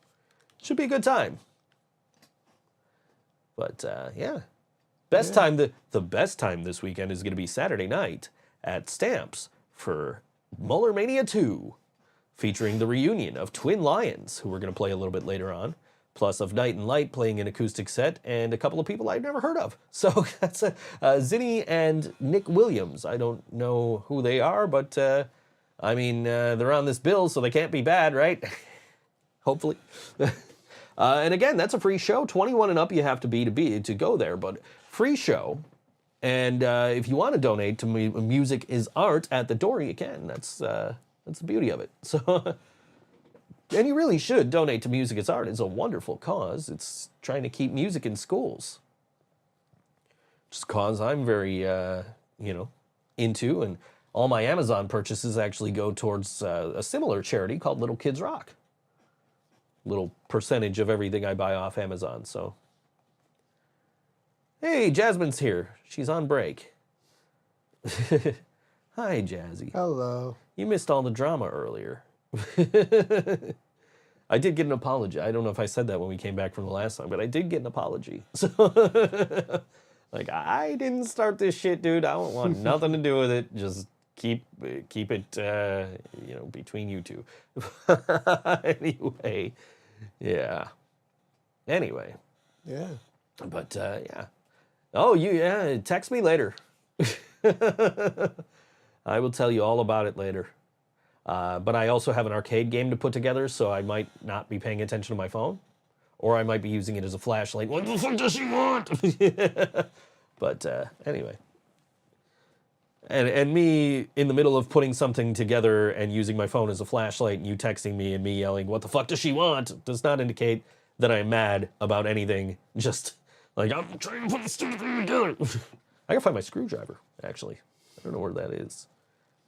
should be a good time. But, yeah. Time, the best time this weekend is going to be Saturday night at Stamps for Muller Mania 2, featuring the reunion of Twin Lions, who we're going to play a little bit later on. plus of Night and Light playing an acoustic set, and a couple of people I'd never heard of. So that's Zinni and Nick Williams. I don't know who they are, but I mean, they're on this bill, so they can't be bad, right? Hopefully. And again, that's a free show. 21 and up you have to be to go there, but free show. And if you want to donate to Music is Art at the door, you can. That's the beauty of it. So, and you really should donate to Music is Art. It's a wonderful cause. It's trying to keep music in schools. Just a cause I'm very, into. And all my Amazon purchases actually go towards a similar charity called Little Kids Rock. Little percentage of everything I buy off Amazon, so. Hey, Jasmine's here. She's on break. Hi, Jazzy. Hello. You missed all the drama earlier. I did get an apology. I don't know if I said that when we came back from the last time, but I did get an apology. So, like, I didn't start this shit, dude. I don't want nothing to do with it. Just keep it, between you two. Anyway, yeah. Anyway. Yeah. But, yeah. Oh, text me later. I will tell you all about it later. But I also have an arcade game to put together, so I might not be paying attention to my phone. Or I might be using it as a flashlight. What the fuck does she want? But, anyway. And me in the middle of putting something together and using my phone as a flashlight and you texting me and me yelling, what the fuck does she want? Does not indicate that I'm mad about anything. Just like, I'm trying to put the stupid thing together. I can find my screwdriver, actually. I don't know where that is.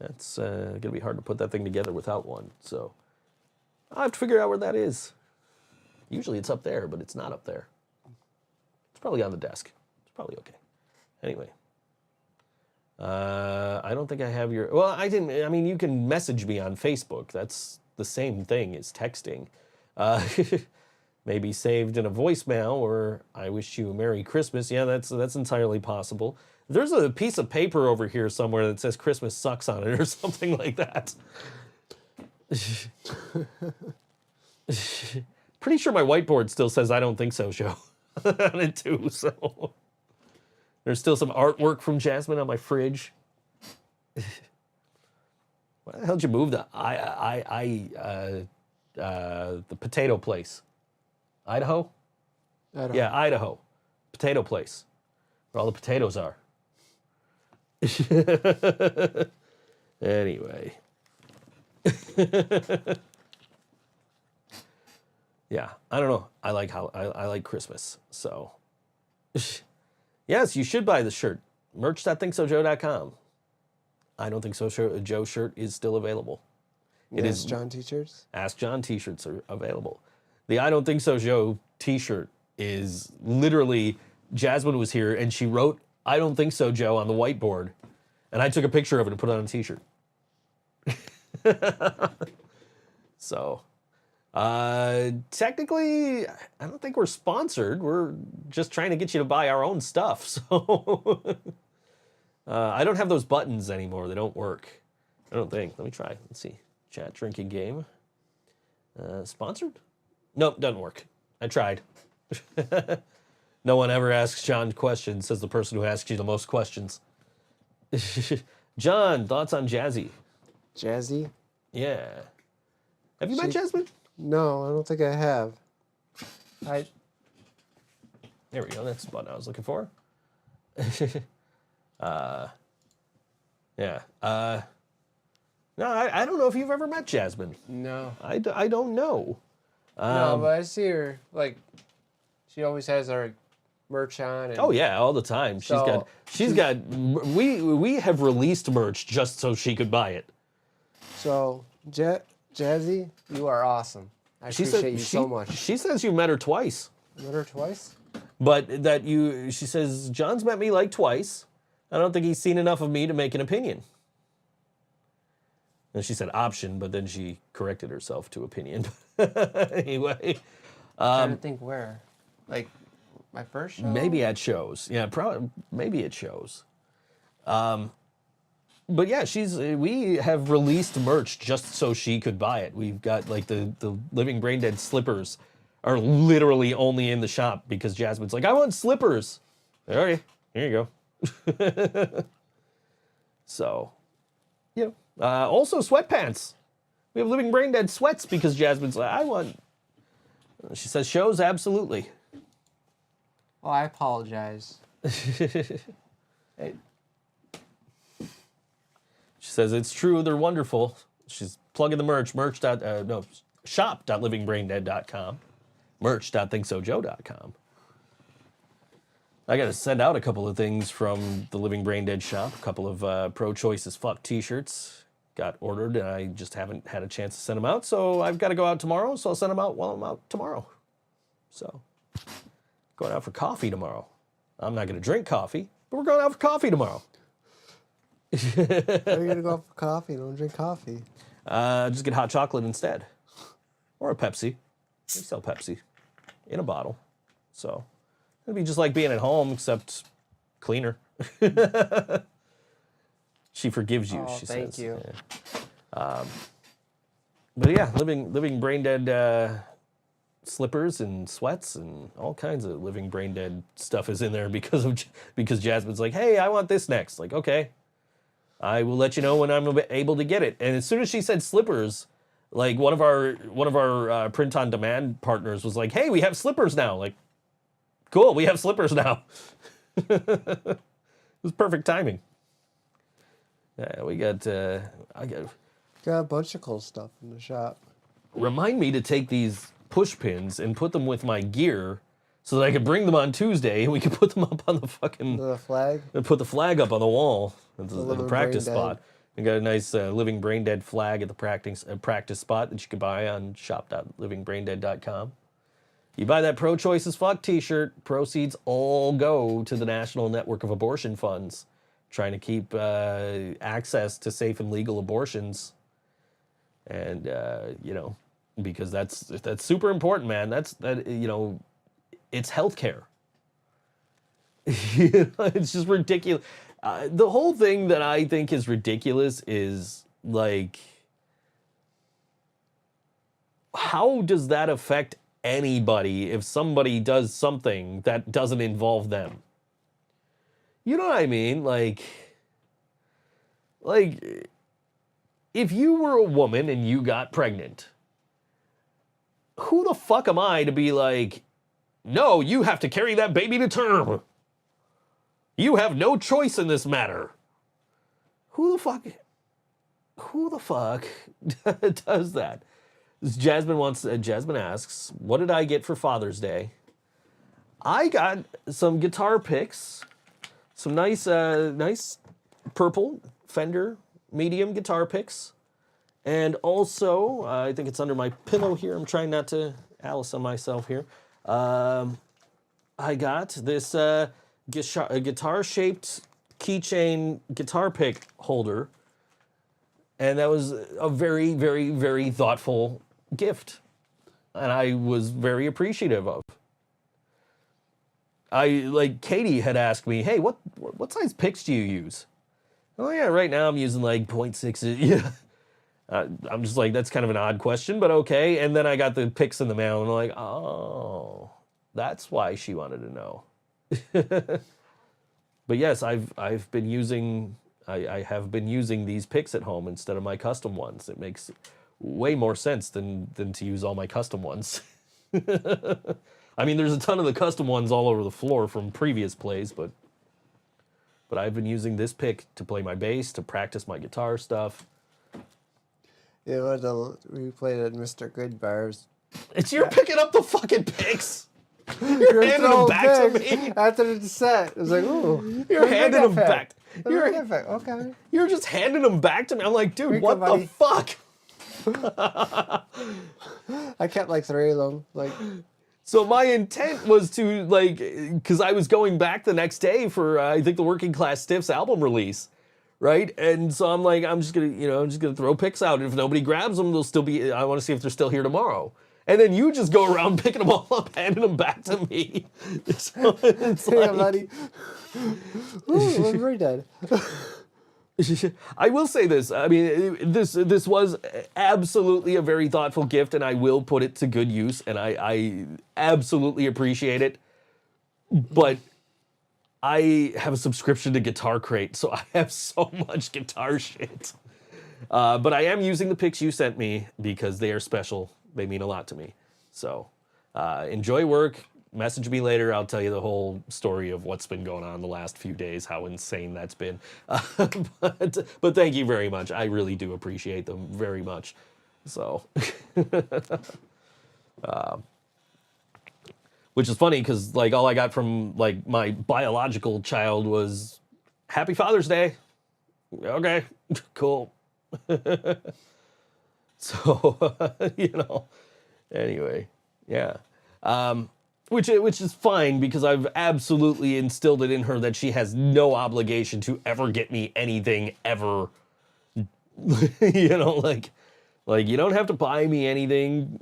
That's going to be hard to put that thing together without one. So I'll have to figure out where that is. Usually it's up there, but it's not up there. It's probably on the desk. It's probably okay. Anyway. I don't think I have your... Well, you can message me on Facebook. That's the same thing as texting. Maybe saved in a voicemail or I wish you a Merry Christmas. Yeah, that's entirely possible. There's a piece of paper over here somewhere that says Christmas sucks on it or something like that. Pretty sure my whiteboard still says I don't think so, Joe. On it too, so... There's still some artwork from Jasmine on my fridge. Why the hell did you move the the potato place? Idaho? Idaho. Yeah, Idaho. Potato place. Where all the potatoes are. Anyway. Yeah, I don't know. I like Christmas, so... Yes, you should buy the shirt. Merch.ThinkSoJoe.com. I don't think so. Joe shirt is still available. It is John t-shirts? Ask John t-shirts are available. The I Don't Think So Joe t-shirt is literally, Jasmine was here and she wrote I Don't Think So Joe on the whiteboard. And I took a picture of it and put it on a t-shirt. So... technically, I don't think we're sponsored. We're just trying to get you to buy our own stuff. So, I don't have those buttons anymore. They don't work. I don't think. Let me try. Let's see. Chat drinking game. Sponsored? Nope, doesn't work. I tried. No one ever asks John questions, says the person who asks you the most questions. John, thoughts on Jazzy? Jazzy? Yeah. Have you met Jasmine? No, I don't think I have. There we go. That's the button I was looking for. Yeah. No, I don't know if you've ever met Jasmine. No. I don't know. No, but I see her, like, she always has our merch on. And Oh yeah, all the time. She's got. We have released merch just so she could buy it. So, Jazzy, you are awesome. I appreciate you so much. She says you met her twice. Met her twice? But she says, John's met me like twice. I don't think he's seen enough of me to make an opinion. And she said option, but then she corrected herself to opinion. Anyway. I'm trying to think where. Like, my first show? Maybe at shows. Yeah, probably. Maybe at shows. But yeah, we have released merch just so she could buy it. We've got like the Living Brain Dead slippers are literally only in the shop because Jasmine's like, I want slippers. All right, here you go. So, yeah. Also, sweatpants. We have Living Brain Dead sweats because Jasmine's like, I want. She says, shows, absolutely. Oh, I apologize. Hey, She says, it's true, they're wonderful. She's plugging the merch, shop.livingbraindead.com, merch.thinksojoe.com. I got to send out a couple of things from the Living Brain Dead shop, a couple of pro-choice as fuck t-shirts got ordered, and I just haven't had a chance to send them out, so I've got to go out tomorrow, so I'll send them out while I'm out tomorrow. So, going out for coffee tomorrow. I'm not going to drink coffee, but we're going out for coffee tomorrow. Why are you gonna go for coffee? Don't drink coffee. Just get hot chocolate instead. Or a Pepsi. They sell Pepsi in a bottle. So it'd be just like being at home, except cleaner. She forgives you, Oh, she thank says. you. Yeah. But yeah, living Brain Dead slippers and sweats and all kinds of Living Brain Dead stuff is in there because Jasmine's like, hey, I want this next. Like, okay. I will let you know when I'm able to get it. And as soon as she said slippers, like one of our print on demand partners was like, "Hey, we have slippers now." Like, cool, we have slippers now. It was perfect timing. Yeah, we got. Got a bunch of cool stuff in the shop. Remind me to take these push pins and put them with my gear, so that I could bring them on Tuesday and we could put them up on the fucking. The flag. And put the flag up on the wall at the Living practice Brain Dead. spot. We got a nice Living Brain Dead flag at the practice spot that you can buy on shop.livingbraindead.com. You buy that Pro Choice as Fuck t-shirt, proceeds all go to the National Network of Abortion Funds, trying to keep access to safe and legal abortions. And, because that's super important, man. It's healthcare. It's just ridiculous. The whole thing that I think is ridiculous is, like, how does that affect anybody if somebody does something that doesn't involve them? You know what I mean? Like, if you were a woman and you got pregnant, who the fuck am I to be like, no, you have to carry that baby to term. You have no choice in this matter. Who the fuck does that? Jasmine asks, what did I get for Father's Day? I got some guitar picks, some nice purple Fender medium guitar picks, and also, I think it's under my pillow here. I'm trying not to Alice on myself here. I got this guitar-shaped keychain guitar pick holder, and that was a very, very, very thoughtful gift, and I was very appreciative of. Katie had asked me, hey, what size picks do you use? Oh yeah, right now I'm using like 0.6. Yeah. I'm just like, that's kind of an odd question, but okay. And then I got the picks in the mail, and I'm like, oh, that's why she wanted to know. But yes, I have been using these picks at home instead of my custom ones. It makes way more sense than to use all my custom ones. I mean, there's a ton of the custom ones all over the floor from previous plays, but I've been using this pick to play my bass, to practice my guitar stuff. Yeah, we played at Mr. Goodbar's. It's you're picking up the fucking picks. You're handing them back to me. After the set, it was like, ooh. You're handing them back. Okay. You're just handing them back to me. I'm like, dude, Here you what go, the fuck? I kept like 3 of them. Like, So my intent was to, like, because I was going back the next day for, I think, the Working Class Stiffs album release, right? And so I'm like, I'm just gonna throw picks out. And if nobody grabs them, they'll still be, I want to see if they're still here tomorrow. And then you just go around picking them all up, handing them back to me. So it's hey, like, buddy. Ooh, we're very dead. I will say this. I mean, this was absolutely a very thoughtful gift, and I will put it to good use, and I absolutely appreciate it. But I have a subscription to Guitar Crate, so I have so much guitar shit. But I am using the picks you sent me because they are special. They mean a lot to me. So enjoy work. Message me later. I'll tell you the whole story of what's been going on the last few days, how insane that's been. But thank you very much. I really do appreciate them very much. So, which is funny because like all I got from like my biological child was Happy Father's Day. Okay, cool. So, anyway, yeah. Which is fine because I've absolutely instilled it in her that she has no obligation to ever get me anything ever. Like you don't have to buy me anything.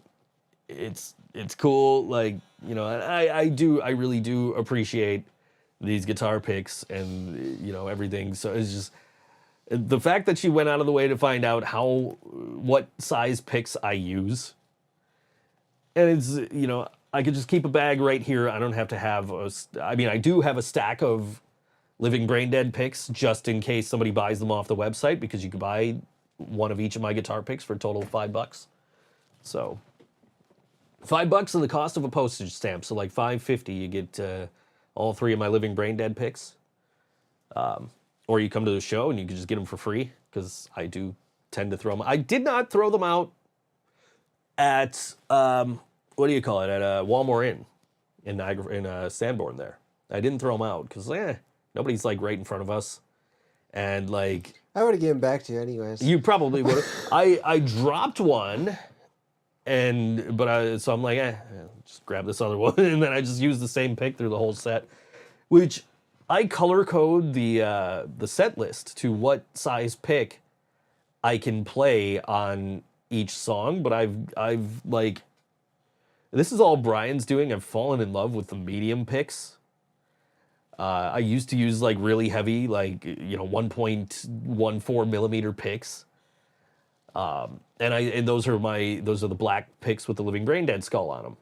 It's cool. Like, I really do appreciate these guitar picks and, everything. So it's just the fact that she went out of the way to find out what size picks I use. And it's, I could just keep a bag right here. I don't have to have I do have a stack of Living Brain Dead picks just in case somebody buys them off the website because you could buy one of each of my guitar picks for a total of $5. So $5 and the cost of a postage stamp. So like $5.50, you get all three of my Living Brain Dead picks. Or you come to the show and you can just get them for free because I do tend to throw them. I did not throw them out at what do you call it, at Walmore Inn in Sanborn there. I didn't throw them out because nobody's like right in front of us, and like I would have given back to you anyways. you probably would have. I dropped one, so I'm like just grab this other one, and then I just used the same pick through the whole set, which I color code the set list to what size pick I can play on each song, but I've like. This is all Brian's doing. I've fallen in love with the medium picks. I used to use like really heavy, like 1.14 millimeter picks, and those are the black picks with the Living Brain Dead skull on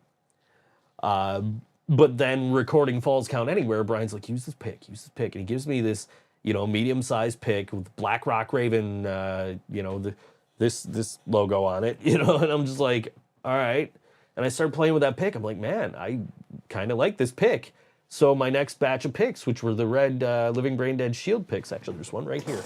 them. But then recording Falls Count Anywhere, Brian's like, use this pick, and he gives me this medium sized pick with Black Rock Raven, this logo on it, and I'm just like, all right. And I started playing with that pick. I'm like, man, I kind of like this pick. So my next batch of picks, which were the red Living Brain Dead Shield picks, actually, there's one right here.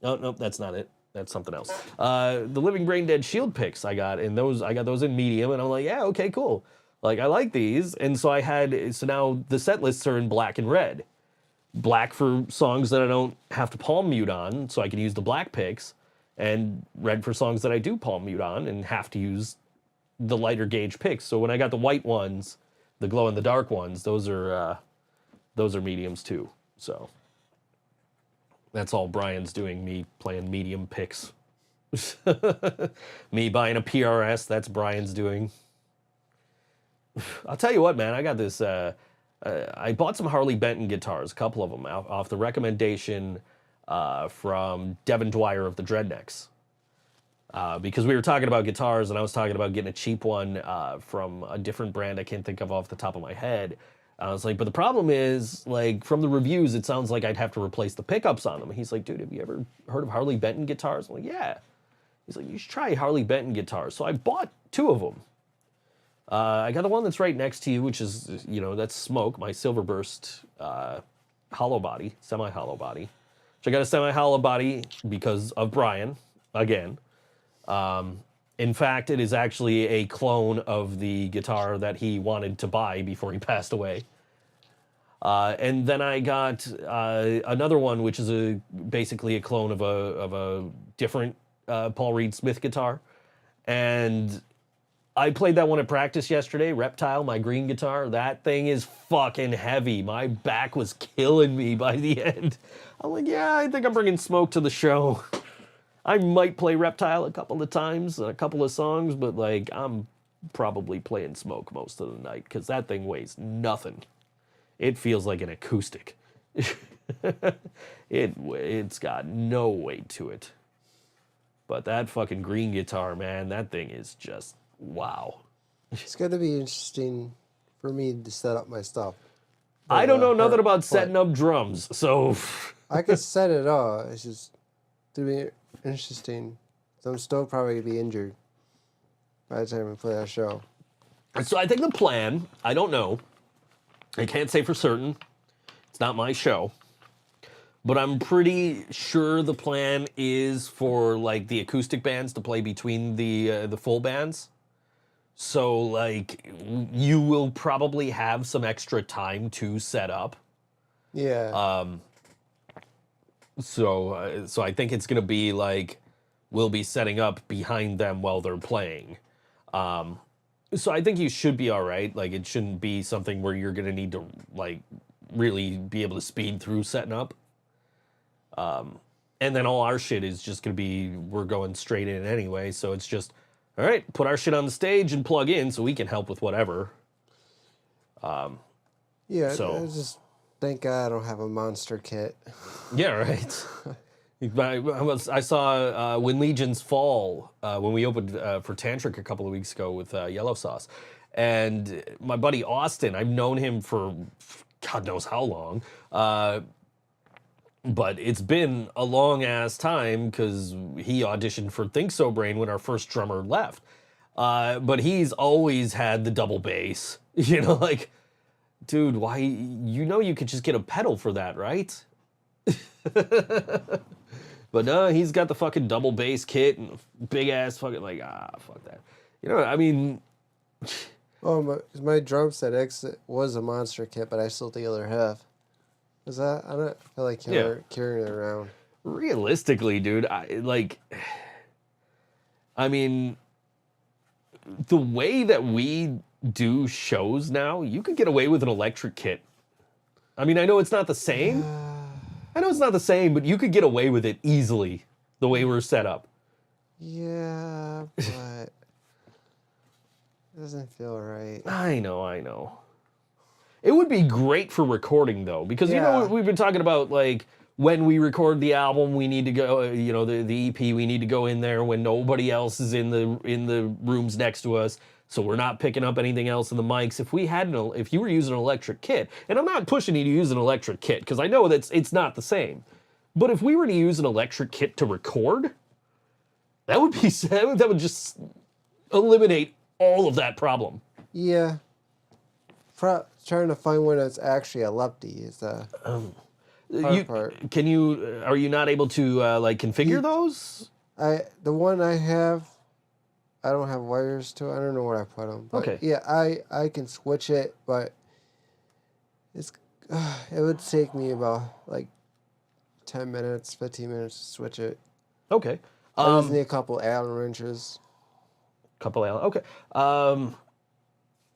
No, that's not it. That's something else. The Living Brain Dead Shield picks I got in medium, and I'm like, yeah, okay, cool. Like, I like these. And so now the set lists are in black and red. Black for songs that I don't have to palm mute on, so I can use the black picks, and red for songs that I do palm mute on and have to use the lighter gauge picks. So when I got the white ones, the glow in the dark ones, those are mediums too. So that's all Brian's doing, me playing medium picks. Me buying a PRS, that's Brian's doing. I'll tell you what, man, I got this, I bought some Harley Benton guitars, a couple of them, off the recommendation from Devin Dwyer of the Dreadnecks. Because we were talking about guitars, and I was talking about getting a cheap one from a different brand I can't think of off the top of my head. I was like, but the problem is, like, from the reviews, it sounds like I'd have to replace the pickups on them. He's like, dude, have you ever heard of Harley Benton guitars? I'm like, yeah. He's like, you should try Harley Benton guitars. So I bought two of them. I got the one that's right next to you, which is, that's Smoke, my Silverburst hollow body, semi-hollow body. So I got a semi-hollow body because of Brian, again. In fact, it is actually a clone of the guitar that he wanted to buy before he passed away. And then I got another one, which is basically a clone of a different Paul Reed Smith guitar. And I played that one at practice yesterday, Reptile, my green guitar. That thing is fucking heavy. My back was killing me by the end. I'm like, yeah, I think I'm bringing Smoke to the show. I might play Reptile a couple of times, a couple of songs, but like I'm probably playing Smoke most of the night because that thing weighs nothing. It feels like an acoustic. It's got no weight to it. But that fucking green guitar, man, that thing is just wow. It's going to be interesting for me to set up my stuff. I don't know nothing But about setting up drums, so I could set it up. It's just to be interesting. So I'm still probably going to be injured by the time we play that show. So I think the plan, I don't know. I can't say for certain. It's not my show. But I'm pretty sure the plan is for like the acoustic bands to play between the full bands. So like you will probably have some extra time to set up. Yeah. So I think it's gonna be like we'll be setting up behind them while they're playing. So I think you should be all right. Like it shouldn't be something where you're gonna need to like really be able to speed through setting up. And then all our shit is just gonna be we're going straight in anyway. So it's just all right. Put our shit on the stage and plug in so we can help with whatever. Yeah. so- I just thank God I don't have a monster kit. Yeah, right. I saw When Legions Fall when we opened for Tantric a couple of weeks ago with Yellow Sauce. And my buddy Austin, I've known him for God knows how long. But it's been a long ass time because he auditioned for ThinkSoJoE when our first drummer left. But he's always had the double bass. You know, like, dude, why? You know you could just get a pedal for that, right? But no, he's got the fucking double bass kit and big ass fucking like, fuck that. You know, I mean... Oh, my drum set exit was a monster kit, but I still the other half. Is that? I don't feel like carrying it around. Realistically, dude, I mean, the way that we do shows now, you could get away with an electric kit. I mean, I know it's not the same. But you could get away with it easily, the way we're set up. Yeah, but it doesn't feel right. I know. It would be great for recording, though, because, you know, Yeah. we've been talking about, like, when we record the album, we need to go, you know, the EP, we need to go in there when nobody else is in the rooms next to us, so we're not picking up anything else in the mics. If you were using an electric kit, and I'm not pushing you to use an electric kit, because I know that it's not the same, but if we were to use an electric kit to record, that would just eliminate all of that problem. Yeah. Trying to find one that's actually a lefty is the hard part. Are you not able to like configure those? The one I have, I don't have wires to it. I don't know where I put them. But Okay. Yeah, I can switch it, but it would take me about like 10 minutes, 15 minutes to switch it. Okay. I just need a couple Allen wrenches. Okay.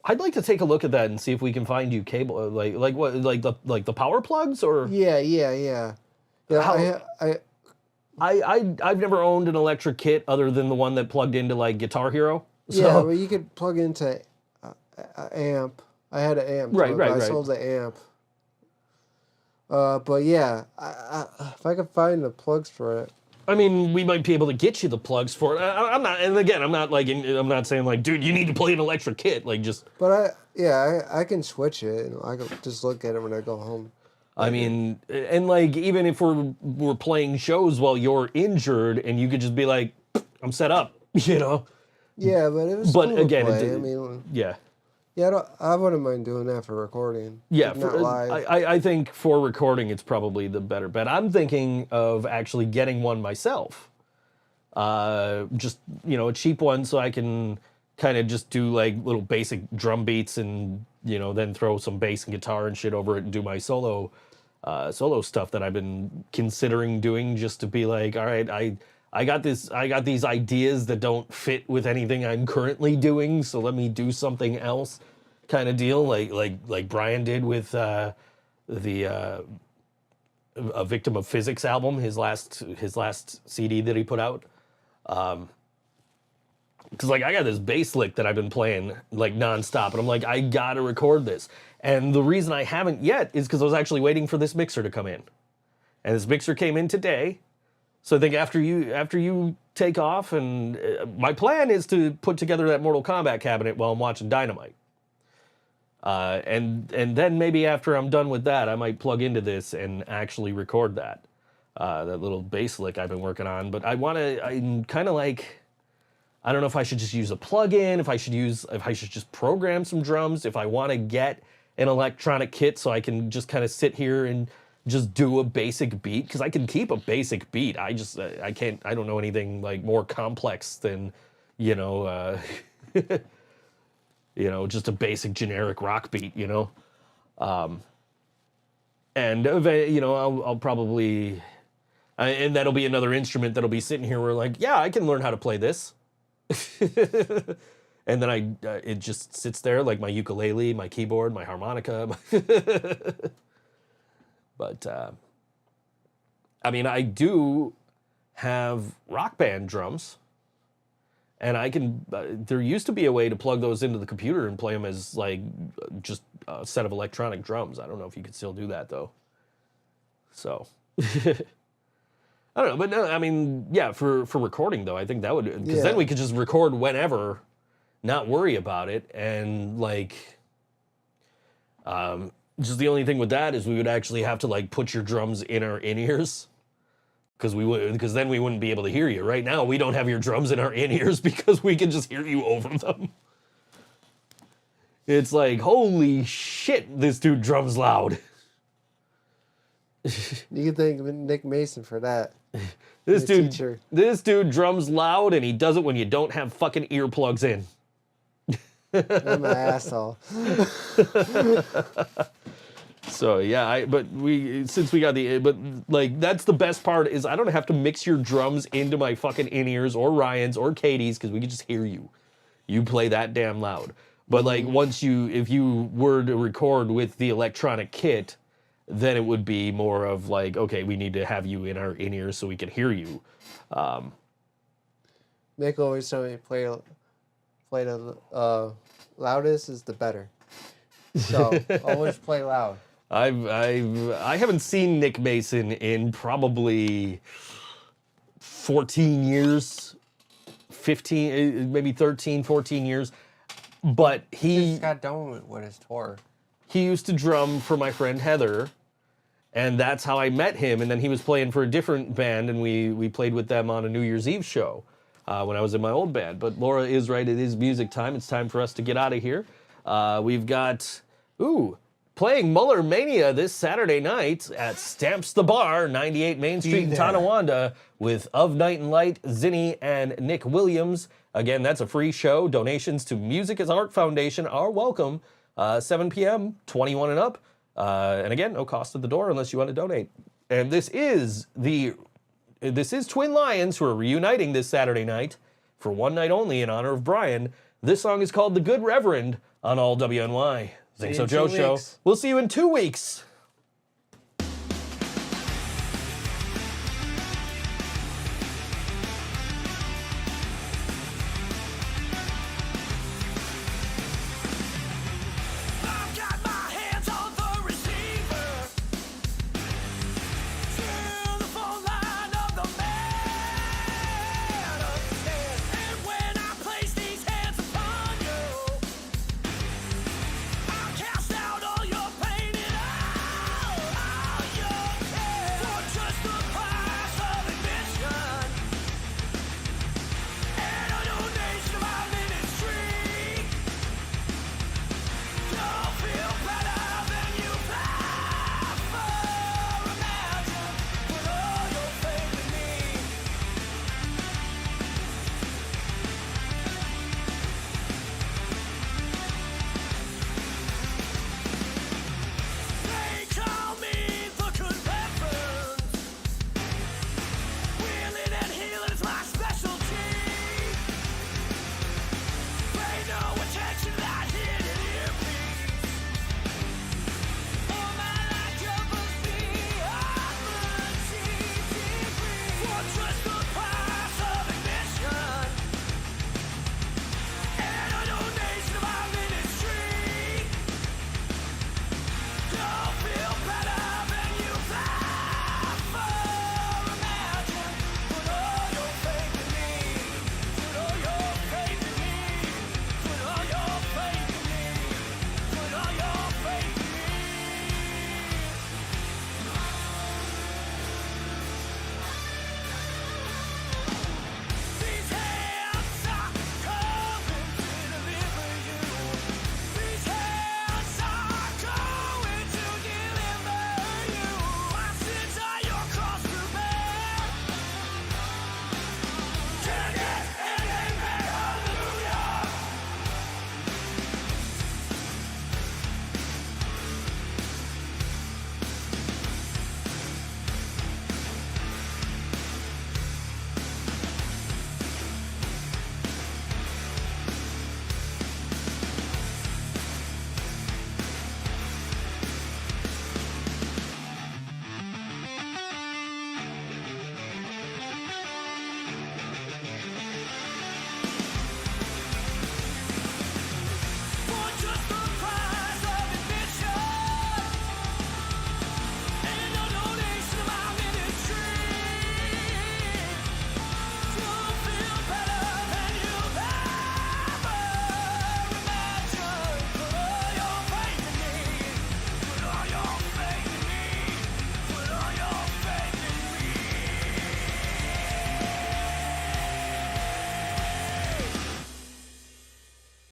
I'd like to take a look at that and see if we can find you cable, like the power plugs or. Yeah. How- I've never owned an electric kit other than the one that plugged into like Guitar Hero. So, Yeah, but you could plug into an amp. I had an amp. Right, too, right, but I right. sold the amp. But yeah, if I could find the plugs for it. I mean, we might be able to get you the plugs for it. I'm not, and again, I'm not saying like, dude, you need to play an electric kit. Like, just. But I can switch it. And I can just look at it when I go home. I mean, and like, even if we're playing shows while you're injured, and you could just be like, I'm set up, you know. Yeah, but it was. But cool to again, play. I mean, yeah. yeah, I wouldn't mind doing that for recording. Yeah, Like, not live. I think for recording, it's probably the better bet. I'm thinking of actually getting one myself. Just, you know, a cheap one so I can kind of just do like little basic drum beats and, you know, then throw some bass and guitar and shit over it and do my solo stuff that I've been considering doing just to be like, all right, I got these ideas that don't fit with anything I'm currently doing, so let me do something else, kind of deal, like Brian did with A Victim of Physics album, his last CD that he put out. Because like I got this bass lick that I've been playing like nonstop, and I'm like, I gotta record this. And the reason I haven't yet is because I was actually waiting for this mixer to come in. And this mixer came in today. So I think after you take off, and my plan is to put together that Mortal Kombat cabinet while I'm watching Dynamite. And then maybe after I'm done with that, I might plug into this and actually record that little bass lick I've been working on. But I'm kind of like, I don't know if I should just use a plug-in, if I should just program some drums, if I want to get an electronic kit so I can just kind of sit here and just do a basic beat, because I can keep a basic beat. I don't know anything like more complex than, just a basic generic rock beat, and I'll probably, and that'll be another instrument that'll be sitting here where like, yeah, I can learn how to play this. And then it just sits there like my ukulele, my keyboard, my harmonica. But, I do have Rock Band drums, and I can, there used to be a way to plug those into the computer and play them as, like, just a set of electronic drums. I don't know if you could still do that, though. So, I don't know, but no, yeah, for recording, though, I think that would, because then we could just record whenever, not worry about it, and, like, just the only thing with that is we would actually have to like put your drums in our in-ears, because then we wouldn't be able to hear you. Right now we don't have your drums in our in-ears because we can just hear you over them. It's like, holy shit, this dude drums loud. You can thank Nick Mason for that. This dude drums loud, and he does it when you don't have fucking earplugs in. I'm an asshole. So yeah, but that's the best part is I don't have to mix your drums into my fucking in-ears or Ryan's or Katie's, because we can just hear you. You play that damn loud. But like if you were to record with the electronic kit, then it would be more of like, okay, we need to have you in our in-ears so we can hear you. Nick always told me play the loudest is the better. So always play loud. I haven't seen Nick Mason in probably 14 years, 15, maybe 13, 14 years. But he just got done with his tour. He used to drum for my friend Heather, and that's how I met him. And then he was playing for a different band, and we played with them on a New Year's Eve show when I was in my old band. But Laura is right, it is music time. It's time for us to get out of here. We've got, playing Muller Mania this Saturday night at Stamps the Bar, 98 Main Street in Tonawanda, with Of Night and Light, Zinni, and Nick Williams. Again, that's a free show. Donations to Music is Art Foundation are welcome. 7 p.m., 21 and up. And again, no cost at the door unless you want to donate. And this is Twin Lions, who are reuniting this Saturday night for one night only in honor of Brian. This song is called The Good Reverend on all WNY. ThinkSoJoE Show. We'll see you in 2 weeks.